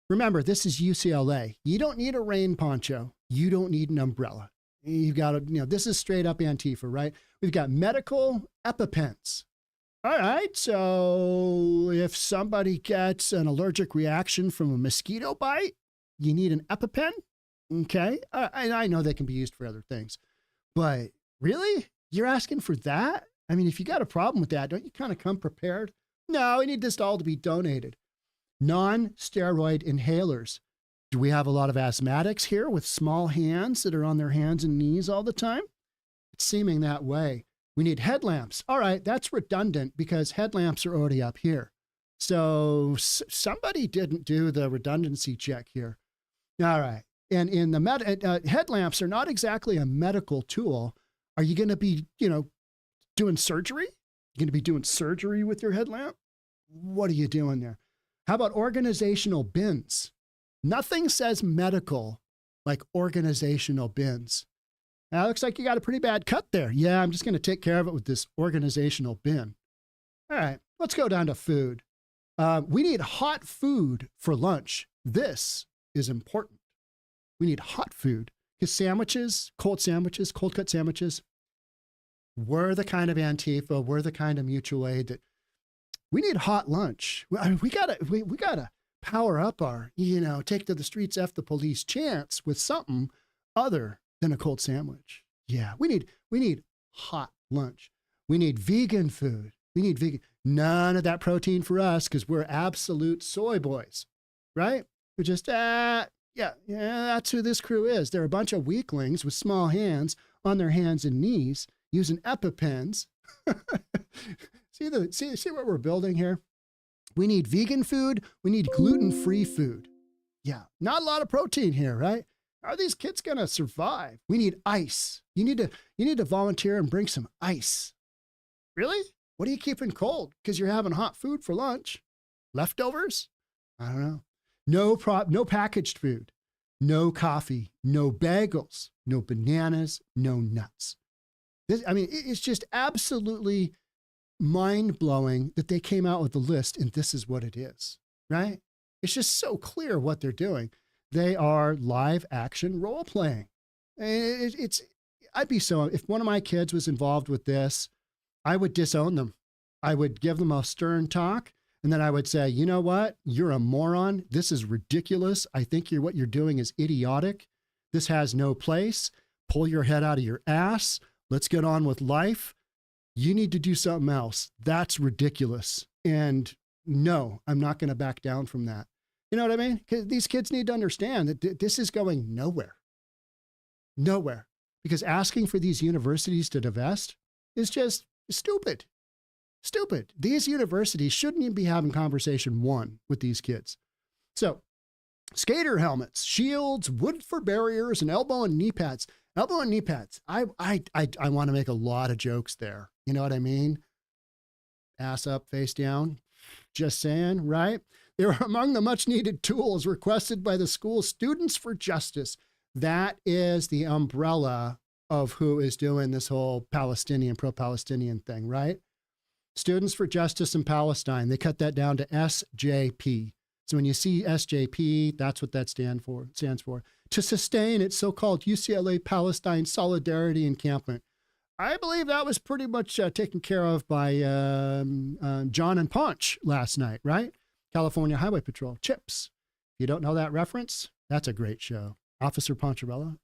Remember, this is UCLA. You don't need a rain poncho. You don't need an umbrella. You've got to, this is straight up Antifa, right? We've got medical EpiPens. All right, so if somebody gets an allergic reaction from a mosquito bite, you need an EpiPen, okay? And I know they can be used for other things, but really? You're asking for that? I mean, if you got a problem with that, don't you kind of come prepared? No, we need this all to be donated. Non-steroid inhalers. Do we have a lot of asthmatics here with small hands that are on their hands and knees all the time? It's seeming that way. We need headlamps. All right, that's redundant because headlamps are already up here. So somebody didn't do the redundancy check here. All right. And in the headlamps are not exactly a medical tool. Are you going to be, doing surgery? You going to be doing surgery with your headlamp? What are you doing there? How about organizational bins? Nothing says medical like organizational bins. Now, it looks like you got a pretty bad cut there. Yeah, I'm just going to take care of it with this organizational bin. All right, let's go down to food. We need hot food for lunch. This is important. We need hot food because cold cut sandwiches, we're the kind of Antifa, we're the kind of mutual aid that we need hot lunch. We gotta power up our, take to the streets, F the police chance with something other than a cold sandwich. Yeah, we need hot lunch. We need vegan food. We need vegan. None of that protein for us because we're absolute soy boys, right? We're just, yeah, that's who this crew is. They're a bunch of weaklings with small hands on their hands and knees using EpiPens. See what we're building here? We need vegan food. We need gluten-free food. Yeah, not a lot of protein here, right? How are these kids going to survive? We need ice. You need to volunteer and bring some ice. Really? What are you keeping cold? Because you're having hot food for lunch? Leftovers? I don't know. No packaged food, no coffee, no bagels, no bananas, no nuts. It's just absolutely mind-blowing that they came out with the list and this is what it is, right? It's just so clear what they're doing. They are live action role playing. If one of my kids was involved with this, I would disown them. I would give them a stern talk. And then I would say, you know what? You're a moron. This is ridiculous. I think what you're doing is idiotic. This has no place. Pull your head out of your ass. Let's get on with life. You need to do something else. That's ridiculous. And no, I'm not going to back down from that. You know what I mean? Because these kids need to understand that this is going nowhere. Nowhere. Because asking for these universities to divest is just stupid. Stupid. These universities shouldn't even be having conversation one with these kids. So, skater helmets, shields, wood for barriers, and elbow and knee pads. Elbow and knee pads. I want to make a lot of jokes there. You know what I mean? Ass up, face down. Just saying, right? They were among the much needed tools requested by the school Students for Justice. That is the umbrella of who is doing this whole pro-Palestinian thing, right? Students for Justice in Palestine. They cut that down to SJP. So when you see SJP, that's what that stands for. To sustain its so-called UCLA Palestine Solidarity Encampment. I believe that was pretty much taken care of by John and Ponch last night, right? California Highway Patrol, CHIPS. If you don't know that reference, that's a great show. Officer Poncharella.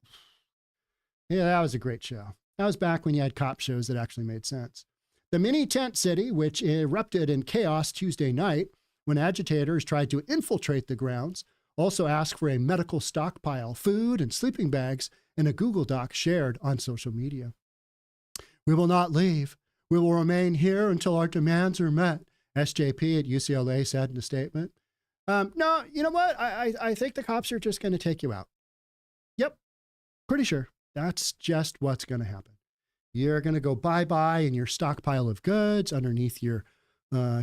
Yeah, that was a great show. That was back when you had cop shows that actually made sense. The mini tent city, which erupted in chaos Tuesday night when agitators tried to infiltrate the grounds, also asked for a medical stockpile, food and sleeping bags, and a Google Doc shared on social media. We will not leave. We will remain here until our demands are met, SJP at UCLA said in a statement. No, you know what? I think the cops are just going to take you out. Yep, pretty sure that's just what's going to happen. You're going to go bye-bye in your stockpile of goods underneath your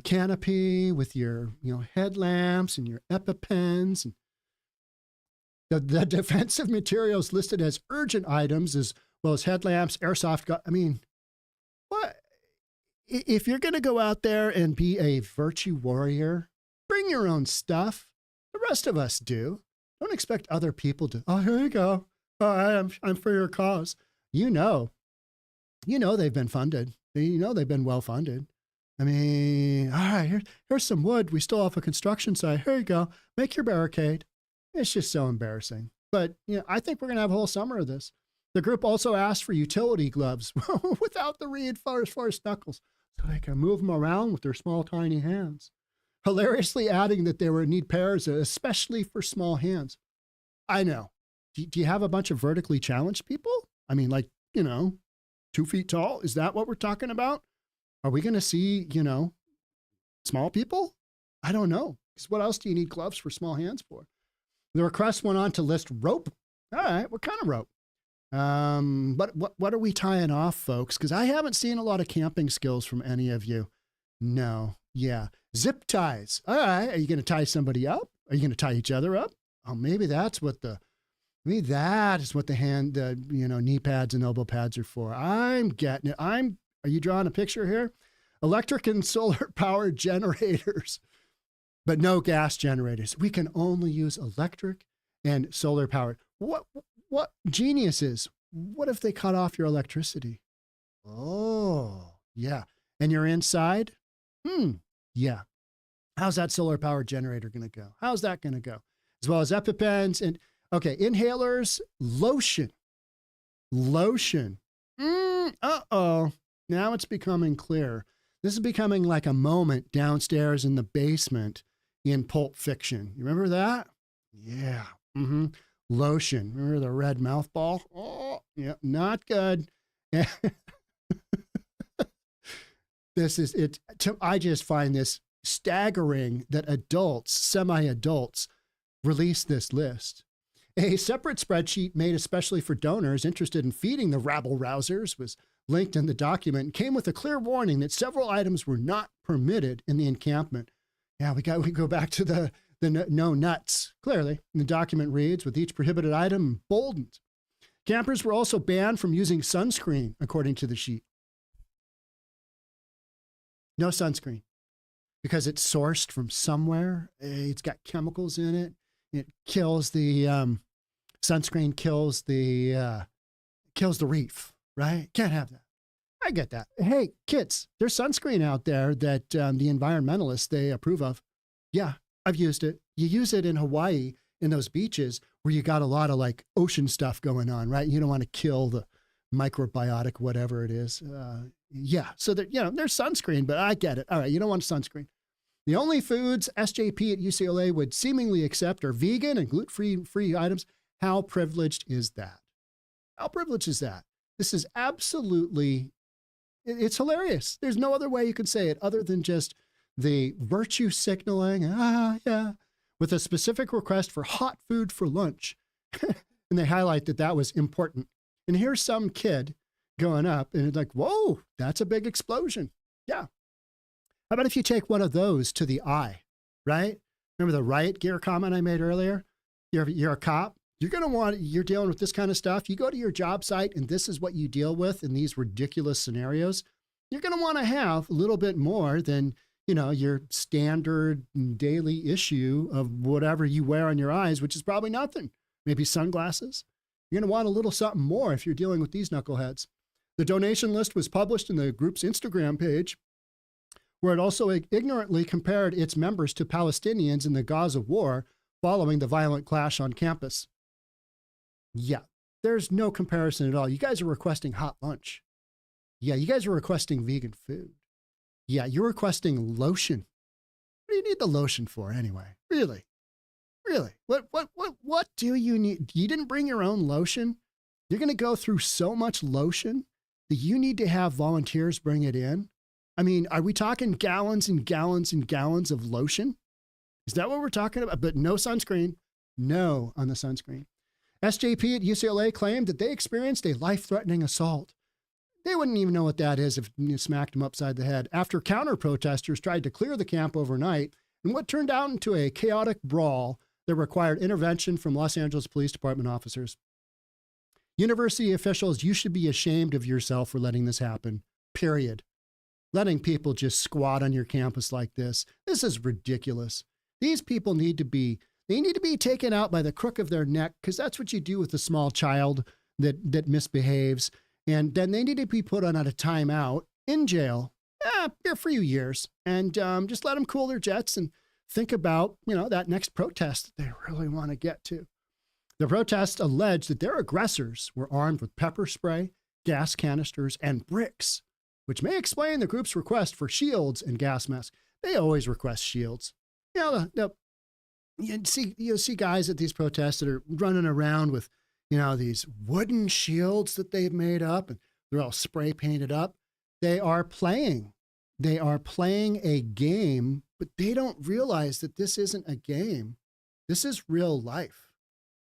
canopy with your headlamps and your EpiPens. And the defensive materials listed as urgent items as well as headlamps, airsoft gun. I mean, what? If you're going to go out there and be a virtue warrior, bring your own stuff. The rest of us do. Don't expect other people to, oh, here you go. Oh, I'm for your cause. You know they've been funded. They've been well funded. I mean, all right, here's some wood. We still have a construction site. Here you go. Make your barricade. It's just so embarrassing. But I think we're going to have a whole summer of this. The group also asked for utility gloves without the reinforced knuckles so they can move them around with their small, tiny hands. Hilariously adding that they would need pairs, especially for small hands. I know. Do you have a bunch of vertically challenged people? I mean, 2 feet tall? Is that what we're talking about? Are we going to see, small people? I don't know. Because what else do you need gloves for small hands for? The request went on to list rope. All right, what kind of rope? But what are we tying off, folks? Because I haven't seen a lot of camping skills from any of you. No. Yeah. Zip ties. All right. Are you going to tie somebody up? Are you going to tie each other up? Oh, maybe that is what the knee pads and elbow pads are for. I'm getting it. Are you drawing a picture here? Electric and solar powered generators, but no gas generators. We can only use electric and solar powered. What geniuses? What if they cut off your electricity? Oh, yeah. And you're inside? Yeah. How's that solar powered generator going to go? How's that going to go? As well as EpiPens and, okay, inhalers, lotion. Uh-oh. Now it's becoming clear. This is becoming like a moment downstairs in the basement in Pulp Fiction. You remember that? Yeah. Lotion. Remember the red mouth ball? Oh, yeah, not good. This is it. I just find this staggering that adults, semi-adults, release this list. A separate spreadsheet made especially for donors interested in feeding the rabble-rousers was linked in the document and came with a clear warning that several items were not permitted in the encampment. Yeah, we go back to the no nuts. Clearly, the document reads, with each prohibited item boldened. Campers were also banned from using sunscreen, according to the sheet. No sunscreen, because it's sourced from somewhere. It's got chemicals in it. It kills the sunscreen, kills the reef, right? Can't have that. I get that. Hey, kids, there's sunscreen out there that the environmentalists, they approve of. Yeah, I've used it. You use it in Hawaii in those beaches where you got a lot of ocean stuff going on, right? You don't want to kill the microbiotic, whatever it is. Yeah, so that there's sunscreen, but I get it. All right, you don't want sunscreen. The only foods SJP at UCLA would seemingly accept are vegan and gluten-free items. How privileged is that? How privileged is that? This is absolutely, it's hilarious. There's no other way you could say it other than just the virtue signaling, yeah, with a specific request for hot food for lunch. And they highlight that was important. And here's some kid going up and it's like, whoa, that's a big explosion. Yeah. How about if you take one of those to the eye, right? Remember the riot gear comment I made earlier? You're a cop. You're dealing with this kind of stuff. You go to your job site and this is what you deal with in these ridiculous scenarios. You're going to want to have a little bit more than, your standard daily issue of whatever you wear on your eyes, which is probably nothing. Maybe sunglasses. You're going to want a little something more if you're dealing with these knuckleheads. The donation list was published in the group's Instagram page, where it also ignorantly compared its members to Palestinians in the Gaza war following the violent clash on campus. Yeah, there's no comparison at all. You guys are requesting hot lunch. Yeah, you guys are requesting vegan food. Yeah, you're requesting lotion. What do you need the lotion for anyway? Really? What do you need? You didn't bring your own lotion? You're going to go through so much lotion that you need to have volunteers bring it in? I mean, are we talking gallons and gallons and gallons of lotion? Is that what we're talking about? But no sunscreen. No on the sunscreen. SJP at UCLA claimed that they experienced a life-threatening assault. They wouldn't even know what that is if you smacked them upside the head after counter-protesters tried to clear the camp overnight in what turned out into a chaotic brawl that required intervention from Los Angeles Police Department officers. University officials, you should be ashamed of yourself for letting this happen, period. Letting people just squat on your campus like this. This is ridiculous. These people need to be taken out by the crook of their neck, because that's what you do with a small child that misbehaves. And then they need to be put on a timeout in jail for a few years, and just let them cool their jets and think about, that next protest that they really want to get to. The protests alleged that their aggressors were armed with pepper spray, gas canisters, and bricks, which may explain the group's request for shields and gas masks. They always request shields. You'll see guys at these protests that are running around with, these wooden shields that they've made up, and they're all spray painted up. They are playing a game, but they don't realize that this isn't a game. This is real life.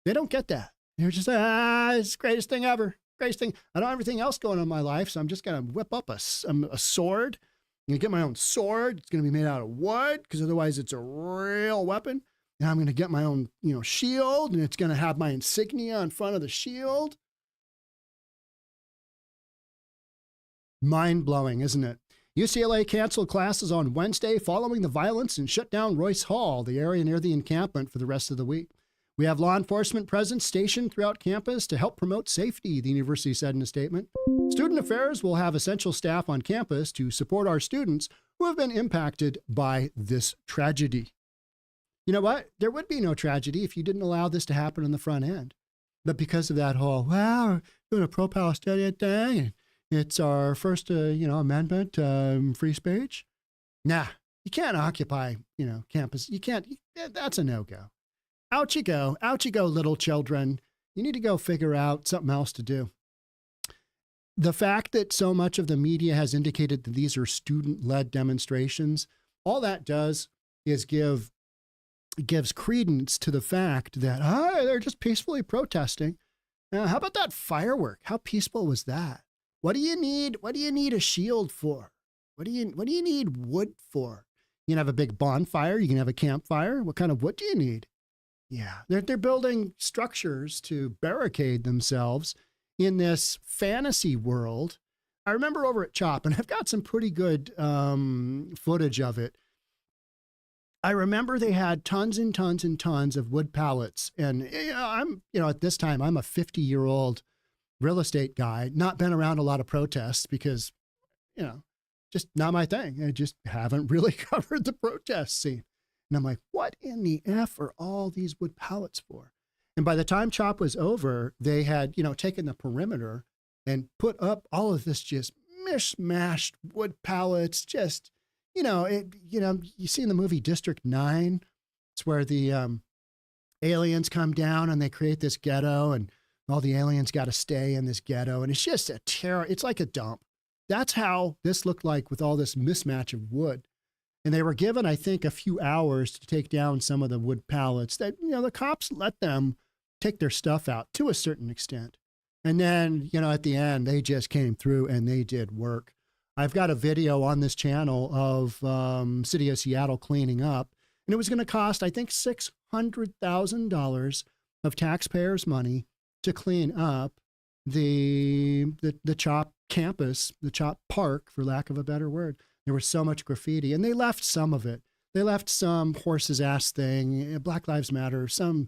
They don't get that. They're just, it's the greatest thing ever. Greatest thing. I don't have everything else going on in my life, so I'm just going to whip up a sword. I'm going to get my own sword. It's going to be made out of wood, because otherwise it's a real weapon. And I'm going to get my own, shield, and it's going to have my insignia in front of the shield. Mind-blowing, isn't it? UCLA canceled classes on Wednesday following the violence and shut down Royce Hall, the area near the encampment, for the rest of the week. We have law enforcement presence stationed throughout campus to help promote safety, the university said in a statement. Student Affairs will have essential staff on campus to support our students who have been impacted by this tragedy. You know what? There would be no tragedy if you didn't allow this to happen on the front end. But because of that whole, we're doing a pro-Palestinian thing, and it's our first, amendment, free speech. Nah, you can't occupy, campus. You can't, that's a no-go. Out you go, little children. You need to go figure out something else to do. The fact that so much of the media has indicated that these are student-led demonstrations, all that does is gives credence to the fact that, they're just peacefully protesting. How about that firework? How peaceful was that? What do you need? What do you need a shield for? What do you need wood for? You can have a big bonfire. You can have a campfire. What kind of wood do you need? Yeah, they're building structures to barricade themselves in this fantasy world. I remember over at CHOP, and I've got some pretty good footage of it. I remember they had tons and tons and tons of wood pallets. And at this time, I'm a 50-year-old real estate guy, not been around a lot of protests because, just not my thing. I just haven't really covered the protest scene. And I'm like, what in the F are all these wood pallets for? And by the time CHOP was over, they had, taken the perimeter and put up all of this just mishmashed wood pallets. Just, you see in the movie District 9, it's where the aliens come down and they create this ghetto, and all the aliens got to stay in this ghetto. And it's just a terror. It's like a dump. That's how this looked like with all this mismatch of wood. And they were given, I think, a few hours to take down some of the wood pallets that, the cops let them take their stuff out to a certain extent. And then, at the end, they just came through and they did work. I've got a video on this channel of City of Seattle cleaning up, and it was going to cost, I think, $600,000 of taxpayers' money to clean up the CHOP campus, the CHOP park, for lack of a better word. There was so much graffiti, and they left some of it. They left some horse's ass thing, Black Lives Matter, some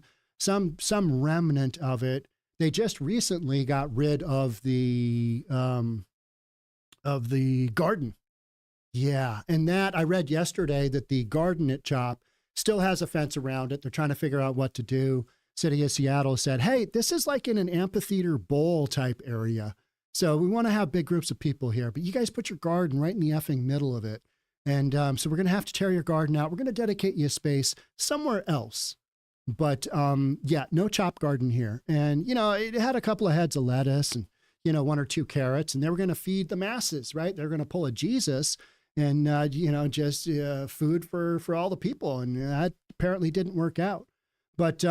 remnant of it. They just recently got rid of the garden. Yeah, and that I read yesterday that the garden at CHOP still has a fence around it. They're trying to figure out what to do. City of Seattle said, hey, this is like in an amphitheater bowl type area. So we want to have big groups of people here, but you guys put your garden right in the effing middle of it. And so we're going to have to tear your garden out. We're going to dedicate you a space somewhere else. But no CHOP garden here. And, it had a couple of heads of lettuce and, 1 or 2 carrots, and they were going to feed the masses, right? They're going to pull a Jesus and just food for all the people. And that apparently didn't work out. But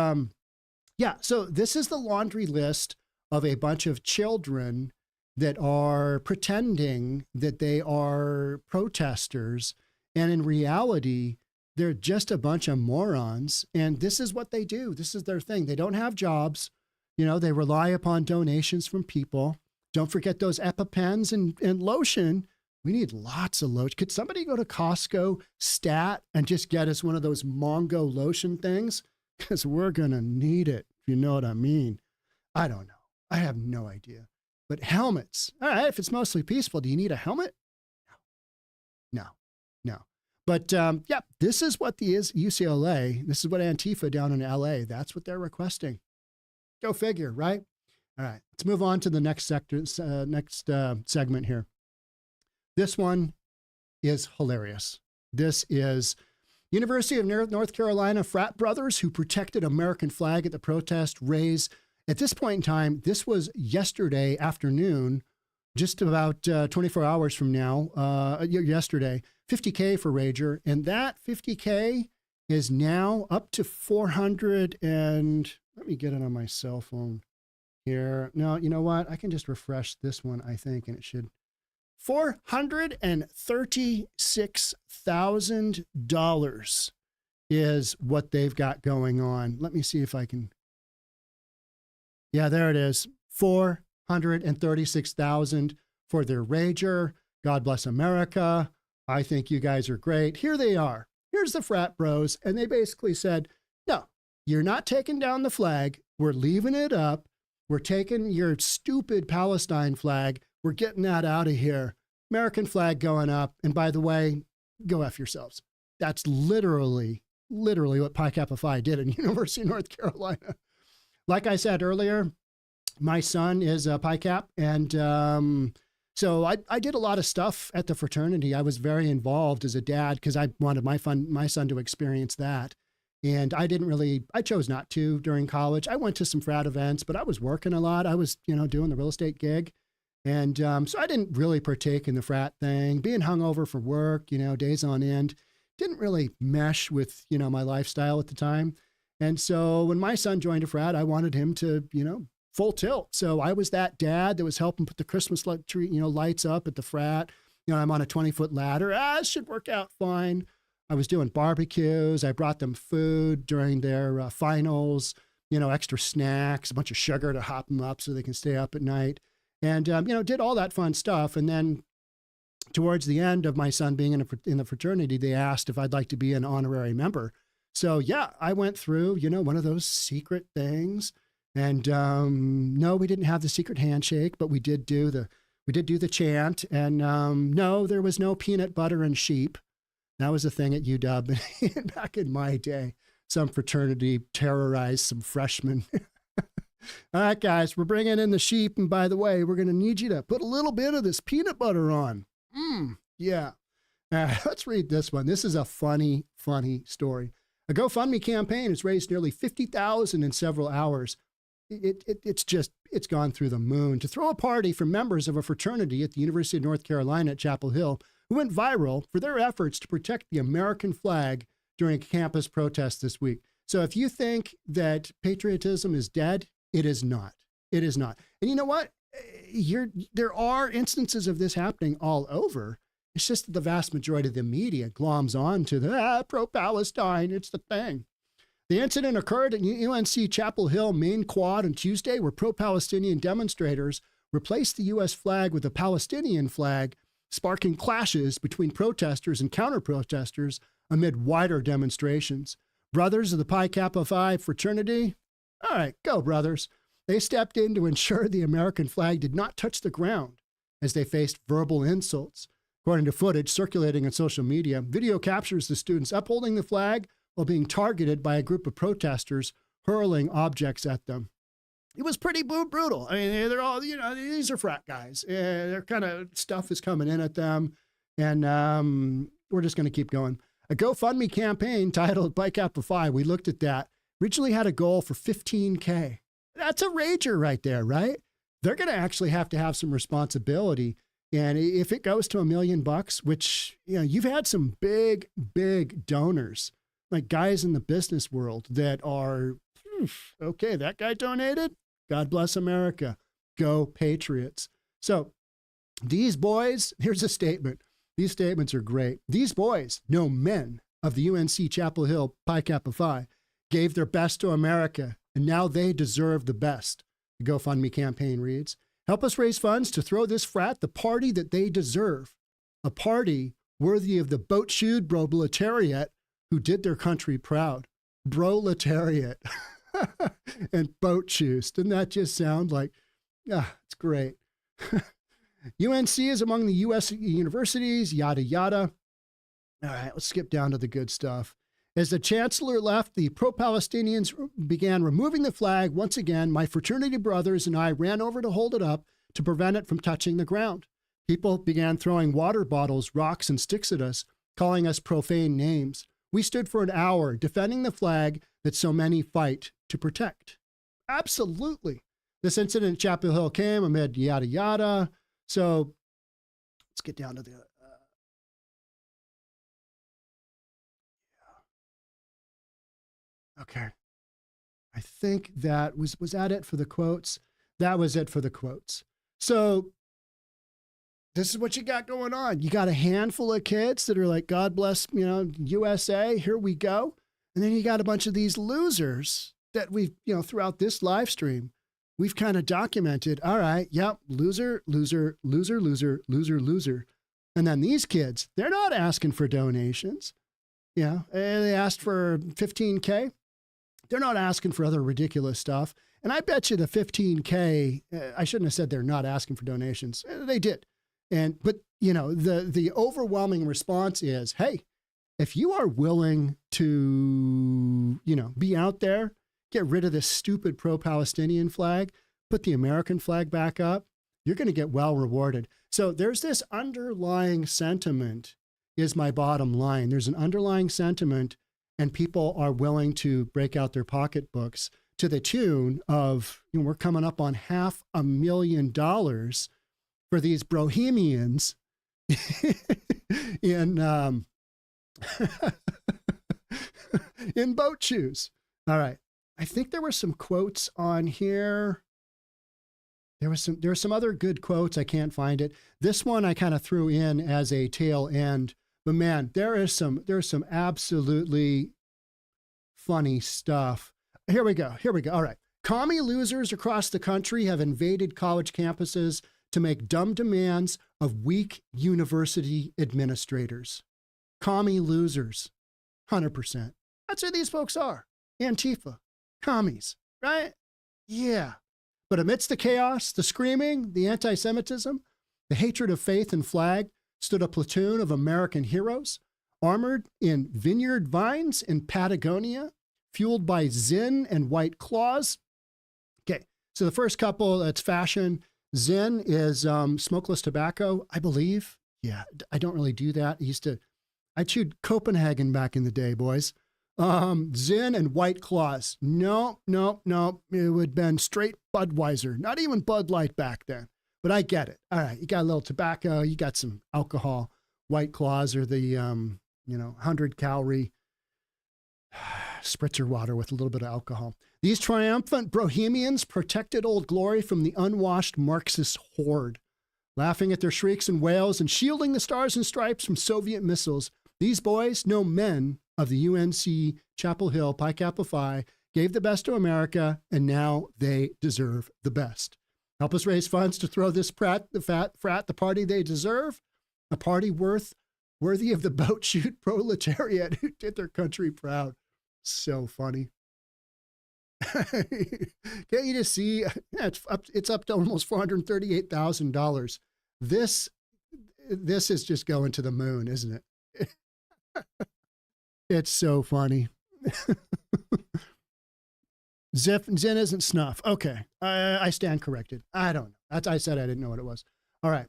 yeah, so this is the laundry list of a bunch of children that are pretending that they are protesters. And in reality, they're just a bunch of morons. And this is what they do. This is their thing. They don't have jobs. They rely upon donations from people. Don't forget those EpiPens and lotion. We need lots of lotion. Could somebody go to Costco Stat and just get us one of those Mongo lotion things? Because we're going to need it, if you know what I mean. I don't know. I have no idea. But helmets. All right, if it's mostly peaceful, do you need a helmet? No. But yeah, this is what the UCLA, this is what Antifa down in LA, that's what they're requesting. Go figure, right? All right, let's move on to the next segment here. This one is hilarious. This is University of North Carolina frat brothers who protected American flag at the protest raise. At this point in time, this was yesterday afternoon, just about 24 hours from now, yesterday, $50K for Rager. And that $50K is now up to 400 and let me get it on my cell phone here. No, you know what? I can just refresh this one, I think, and it should. $436,000 is what they've got going on. Let me see if I can. Yeah, there it is. 436,000 for their Rager. God bless America. I think you guys are great. Here they are. Here's the frat bros. And they basically said, no, you're not taking down the flag. We're leaving it up. We're taking your stupid Palestine flag. We're getting that out of here. American flag going up. And by the way, go F yourselves. That's literally what Pi Kappa Phi did at University of North Carolina. Like I said earlier, my son is a Pi Cap, and so I did a lot of stuff at the fraternity. I was very involved as a dad because I wanted my son to experience that. And I chose not to during college. I went to some frat events, but I was working a lot. I was, doing the real estate gig. And so I didn't really partake in the frat thing. Being hungover for work, days on end, didn't really mesh with, my lifestyle at the time. And so when my son joined a frat, I wanted him to, full tilt. So I was that dad that was helping put the Christmas tree, lights up at the frat. I'm on a 20-foot ladder. It should work out fine. I was doing barbecues. I brought them food during their finals, extra snacks, a bunch of sugar to hop them up so they can stay up at night. And, did all that fun stuff. And then towards the end of my son being in the fraternity, they asked if I'd like to be an honorary member. So yeah, I went through, one of those secret things. And no, we didn't have the secret handshake, but we did do the chant. And no, there was no peanut butter and sheep. That was a thing at UW back in my day. Some fraternity terrorized some freshmen. All right, guys, we're bringing in the sheep. And by the way, we're going to need you to put a little bit of this peanut butter on. Yeah. Let's read this one. This is a funny story. A GoFundMe campaign has raised nearly $50,000 in several hours. It's gone through the moon to throw a party for members of a fraternity at the University of North Carolina at Chapel Hill who went viral for their efforts to protect the American flag during a campus protest this week. So if you think that patriotism is dead, it is not. It is not. And you know what? There are instances of this happening all over. It's just that the vast majority of the media gloms on to the pro-Palestine. It's the thing. The incident occurred at UNC Chapel Hill main quad on Tuesday, where pro-Palestinian demonstrators replaced the U.S. flag with a Palestinian flag, sparking clashes between protesters and counter-protesters amid wider demonstrations. Brothers of the Pi Kappa Phi fraternity, all right, go brothers. They stepped in to ensure the American flag did not touch the ground as they faced verbal insults. According to footage circulating on social media, video captures the students upholding the flag while being targeted by a group of protesters hurling objects at them. It was pretty brutal. I mean, they're all, these are frat guys. Their kind of stuff is coming in at them. And we're just going to keep going. A GoFundMe campaign titled Pi Kappa Phi, we looked at that, originally had a goal for $15K. That's a rager right there, right? They're going to actually have to have some responsibility And if it goes to $1 million, which, you know, you've had some big, big donors, like guys in the business world that are, okay, that guy donated. God bless America. Go Patriots. So these boys, here's a statement. These statements are great. These boys, no men of the UNC Chapel Hill Pi Kappa Phi, gave their best to America, and now they deserve the best. The GoFundMe campaign reads, help us raise funds to throw this frat the party that they deserve, a party worthy of the boat-shoed proletariat who did their country proud. Proletariat and boat shoes. Didn't that just sound like, it's great. UNC is among the U.S. universities, yada, yada. All right, let's skip down to the good stuff. As the chancellor left, the pro-Palestinians began removing the flag. Once again, my fraternity brothers and I ran over to hold it up to prevent it from touching the ground. People began throwing water bottles, rocks, and sticks at us, calling us profane names. We stood for an hour defending the flag that so many fight to protect. Absolutely. This incident at Chapel Hill came amid yada, yada. So let's get down to the... Okay. I think that was that it for the quotes? That was it for the quotes. So this is what you got going on. You got a handful of kids that are like, God bless, you know, USA, here we go. And then you got a bunch of these losers that we've, you know, throughout this live stream, we've kind of documented, all right, yep, loser, loser, loser, loser, loser, loser. And then these kids, they're not asking for donations. Yeah, they asked for 15K. They're not asking for other ridiculous stuff. And I bet you the 15K, I shouldn't have said they're not asking for donations. They did. But you know, the overwhelming response is, hey, if you are willing to, you know, be out there, get rid of this stupid pro-Palestinian flag, put the American flag back up, you're going to get well rewarded. So there's this underlying sentiment is my bottom line. There's an underlying sentiment, and people are willing to break out their pocketbooks to the tune of, you know, we're coming up on $500,000 for these bohemians in in boat shoes. All right. I think there were some quotes on here. There were some other good quotes. I can't find it. This one I kind of threw in as a tail end. But man, there's some absolutely funny stuff. Here we go. All right. Commie losers across the country have invaded college campuses to make dumb demands of weak university administrators. Commie losers. 100%. That's who these folks are. Antifa. Commies. Right? Yeah. But amidst the chaos, the screaming, the anti-Semitism, the hatred of faith and flag, stood a platoon of American heroes, armored in vineyard vines in Patagonia, fueled by Zinn and white claws. Okay, so the first couple, that's fashion. Zinn is smokeless tobacco, I believe. Yeah, I don't really do that. I chewed Copenhagen back in the day, boys. Zinn and white claws. No. It would have been straight Budweiser, not even Bud Light back then. But I get it. All right, you got a little tobacco, you got some alcohol. White claws are the, 100-calorie spritzer water with a little bit of alcohol. These triumphant bohemians protected Old Glory from the unwashed Marxist horde. Laughing at their shrieks and wails and shielding the stars and stripes from Soviet missiles, these boys, no men of the UNC Chapel Hill Pi Kappa Phi, gave the best to America, and now they deserve the best. Help us raise funds to throw this frat the party they deserve, a party worthy of the boat-shoot proletariat who did their country proud. So funny. Can't you just see? Yeah, it's up to almost $438,000. This is just going to the moon, isn't it? It's so funny. Zinn isn't snuff. Okay. I stand corrected. I don't know. I said I didn't know what it was. All right.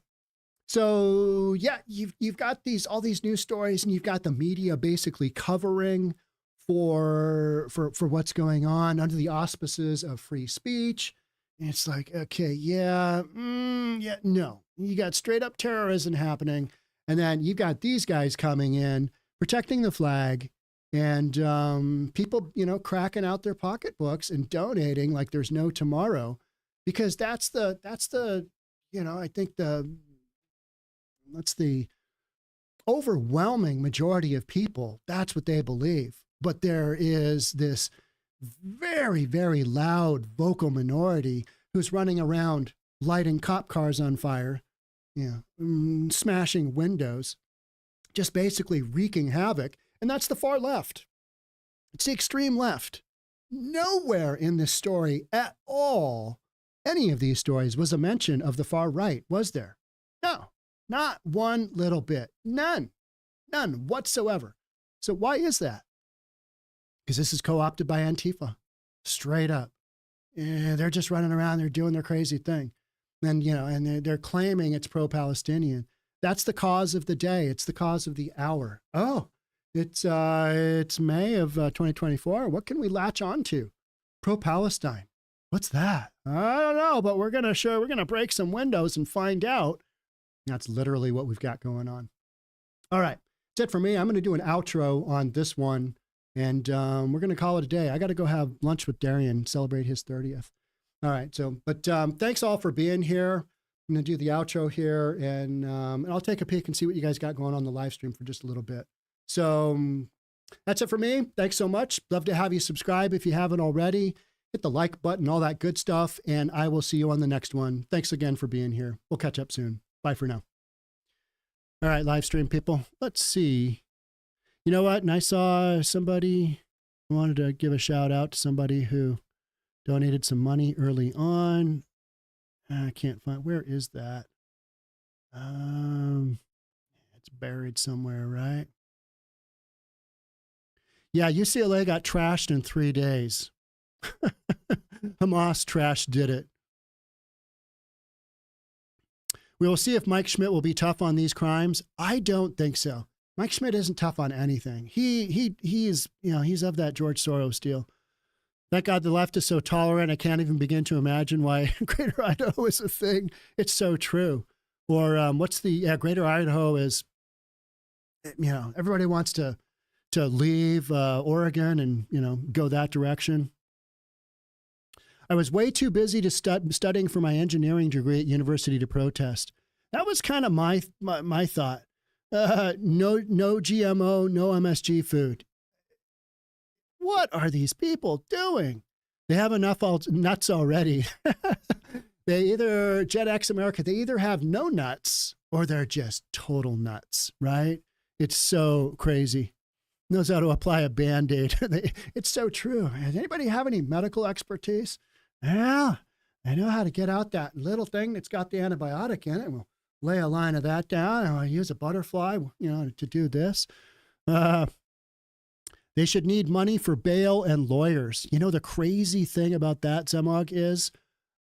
So yeah, you've got all these news stories, and you've got the media basically covering for what's going on under the auspices of free speech. And it's like, okay, no. You got straight up terrorism happening. And then you got these guys coming in, protecting the flag, and people, cracking out their pocketbooks and donating like there's no tomorrow, because that's the, I think that's the overwhelming majority of people. That's what they believe. But there is this very, very loud vocal minority who's running around lighting cop cars on fire, smashing windows, just basically wreaking havoc. And that's the far left. It's the extreme left. Nowhere in this story at all, any of these stories, was a mention of the far right, was there? No, not one little bit. None whatsoever. So why is that? Because this is co-opted by Antifa, straight up. Yeah, they're just running around, they're doing their crazy thing. And, and they're claiming it's pro-Palestinian. That's the cause of the day. It's the cause of the hour. Oh, it's May of 2024. What can we latch on to? Pro-Palestine. What's that? I don't know, but we're going to break some windows and find out. That's literally what we've got going on. All right. That's it for me. I'm going to do an outro on this one, and we're going to call it a day. I got to go have lunch with Darian, celebrate his 30th. All right. So, but thanks all for being here. I'm going to do the outro here, and I'll take a peek and see what you guys got going on the live stream for just a little bit. So that's it for me. Thanks so much. Love to have you subscribe if you haven't already. Hit the like button, all that good stuff, and I will see you on the next one. Thanks again for being here. We'll catch up soon. Bye for now. All right, live stream people. Let's see. You know what? And I saw somebody, I wanted to give a shout out to somebody who donated some money early on. I can't find, where is that? It's buried somewhere, right? Yeah, UCLA got trashed in 3 days. Hamas trash did it. We will see if Mike Schmidt will be tough on these crimes. I don't think so. Mike Schmidt isn't tough on anything. He is, he's of that George Soros deal. Thank God the left is so tolerant. I can't even begin to imagine why Greater Idaho is a thing. It's so true. Or Greater Idaho is, everybody wants to leave Oregon and, go that direction. I was way too busy to studying for my engineering degree at university to protest. That was kind of my thought. No GMO, no MSG food. What are these people doing? They have enough nuts already. They either, Gen X America, they either have no nuts or they're just total nuts, right? It's so crazy. Knows how to apply a Band-Aid. It's so true. Does anybody have any medical expertise? Yeah, I know how to get out that little thing that's got the antibiotic in it. We'll lay a line of that down, and I'll use a butterfly, to do this. They should need money for bail and lawyers. The crazy thing about that, Zemog, is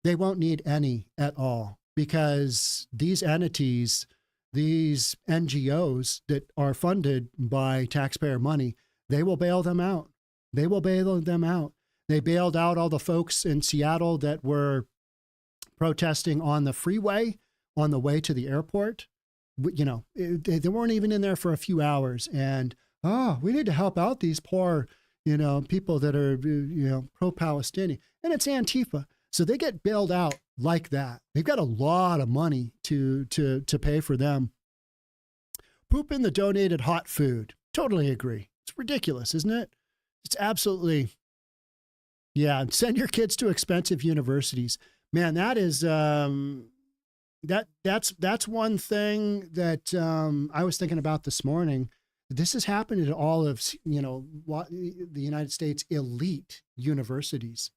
they won't need any at all, because these entities, these NGOs that are funded by taxpayer money, they will bail them out. They will bail them out. They bailed out all the folks in Seattle that were protesting on the freeway on the way to the airport. They weren't even in there for a few hours. And, we need to help out these poor, people that are, pro-Palestinian. And it's Antifa. So they get bailed out like that. They've got a lot of money to pay for them. Poop in the donated hot food. Totally agree. It's ridiculous, isn't it? It's absolutely... Yeah, send your kids to expensive universities. Man, that is that's one thing that I was thinking about this morning. This has happened at all of the United States elite universities.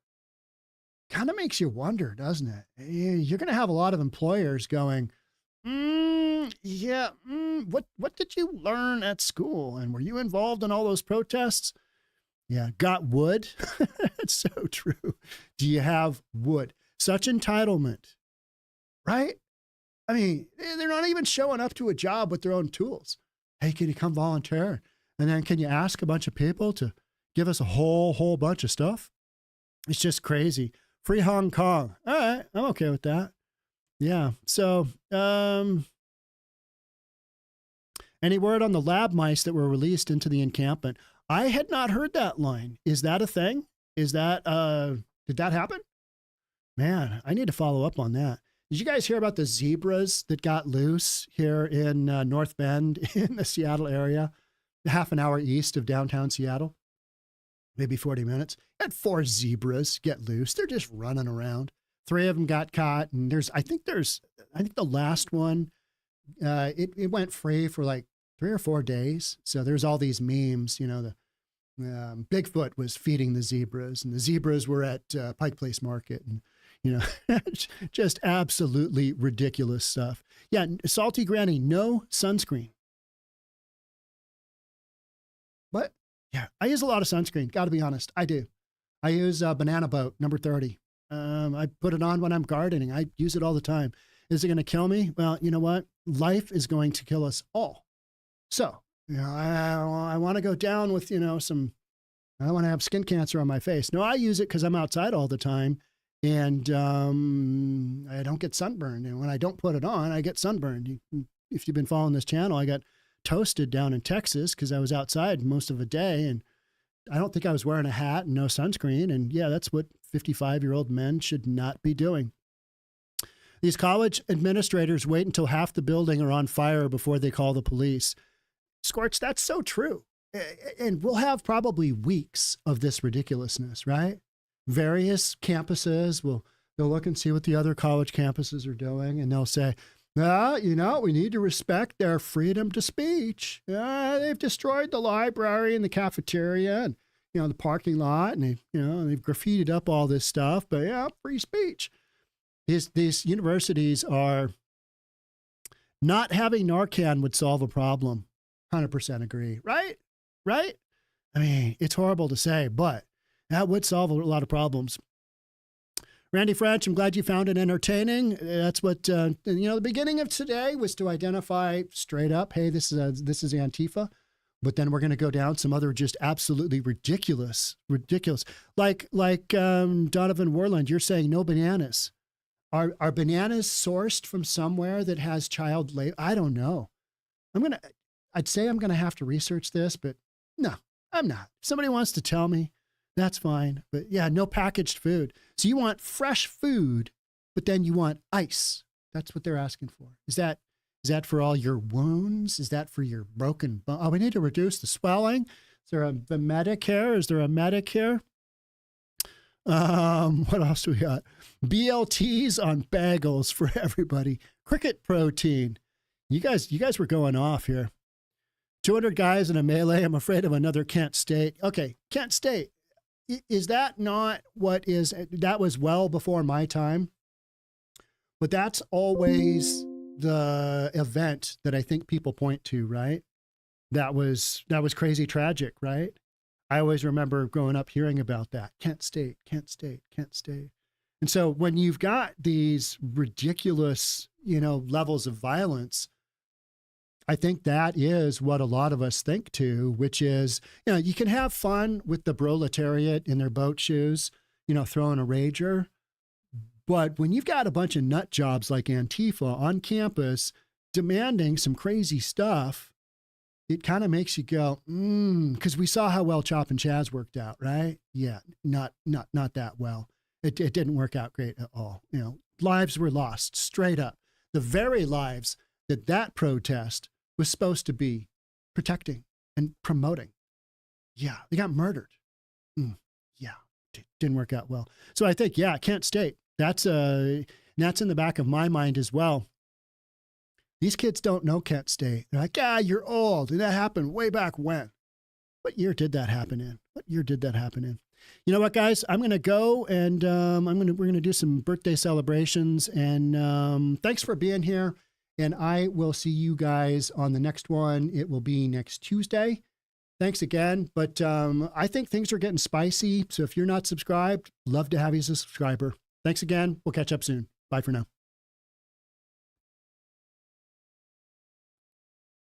Kind of makes you wonder, doesn't it? You're going to have a lot of employers going, what did you learn at school? And were you involved in all those protests? Yeah, got wood? It's so true. Do you have wood? Such entitlement, right? I mean, they're not even showing up to a job with their own tools. Hey, can you come volunteer? And then can you ask a bunch of people to give us a whole bunch of stuff? It's just crazy. Free Hong Kong. All right, I'm okay with that. Yeah. So, any word on the lab mice that were released into the encampment? I had not heard that line. Is that a thing? Is that, did that happen? Man, I need to follow up on that. Did you guys hear about the zebras that got loose here in North Bend in the Seattle area, half an hour east of downtown Seattle? Maybe 40 minutes. Had 4 zebras get loose. They're just running around. 3 of them got caught. And I think the last one, it went free for like 3 or 4 days. So there's all these memes, the Bigfoot was feeding the zebras and the zebras were at Pike Place Market and, just absolutely ridiculous stuff. Yeah. Salty Granny, no sunscreen. What? Yeah. I use a lot of sunscreen. Got to be honest. I do. I use Banana Boat number 30. I put it on when I'm gardening. I use it all the time. Is it going to kill me? Well, you know what? Life is going to kill us all. So, I want to go down with, I don't want to have skin cancer on my face. No, I use it because I'm outside all the time and I don't get sunburned. And when I don't put it on, I get sunburned. If you've been following this channel, I got toasted down in Texas because I was outside most of the day and I don't think I was wearing a hat and no sunscreen. And yeah, that's what 55-year-old men should not be doing. These college administrators wait until half the building are on fire before they call the police. Scorch, that's so true. And we'll have probably weeks of this ridiculousness, right? Various campuses they'll look and see what the other college campuses are doing. And they'll say, we need to respect their freedom to speech. They've destroyed the library and the cafeteria and, the parking lot. And they've graffitied up all this stuff. But yeah, free speech. These universities are not having Narcan would solve a problem. 100% agree. Right? Right? I mean, it's horrible to say, but that would solve a lot of problems. Randy French, I'm glad you found it entertaining. That's what, the beginning of today was to identify straight up, hey, this is Antifa. But then we're going to go down some other just absolutely ridiculous. Like Donovan Worland, you're saying no bananas. Are bananas sourced from somewhere that has child labor? I don't know. I'd say I'm going to have to research this, but no, I'm not. If somebody wants to tell me, that's fine. But yeah, no packaged food. So you want fresh food, but then you want ice. That's what they're asking for. Is that for all your wounds? Is that for your broken bone? Oh, we need to reduce the swelling. Is there a medic here? Is there a medic here? What else do we got? BLTs on bagels for everybody. Cricket protein. You guys were going off here. 200 guys in a melee. I'm afraid of another Kent State. Okay, Kent State. Is that not what is, that was well before my time, but that's always the event that I think people point to, right? That was crazy tragic, right? I always remember growing up hearing about that. Kent State, Kent State, Kent State. And so when you've got these ridiculous, levels of violence, I think that is what a lot of us think too, which is, you can have fun with the proletariat in their boat shoes, throwing a rager. But when you've got a bunch of nut jobs like Antifa on campus demanding some crazy stuff, it kind of makes you go, because we saw how well Chop and Chaz worked out, right? Yeah, not that well. It didn't work out great at all. Lives were lost straight up. The very lives that protest was supposed to be protecting and promoting. Yeah, they got murdered. Yeah, didn't work out well. So I think, yeah, Kent State, that's in the back of my mind as well. These kids don't know Kent State. They're like, you're old. And that happened way back when. What year did that happen in? You know what, guys? I'm going to go and we're going to do some birthday celebrations. And thanks for being here. And I will see you guys on the next one. It will be next Tuesday. Thanks again. But I think things are getting spicy. So if you're not subscribed, love to have you as a subscriber. Thanks again. We'll catch up soon. Bye for now.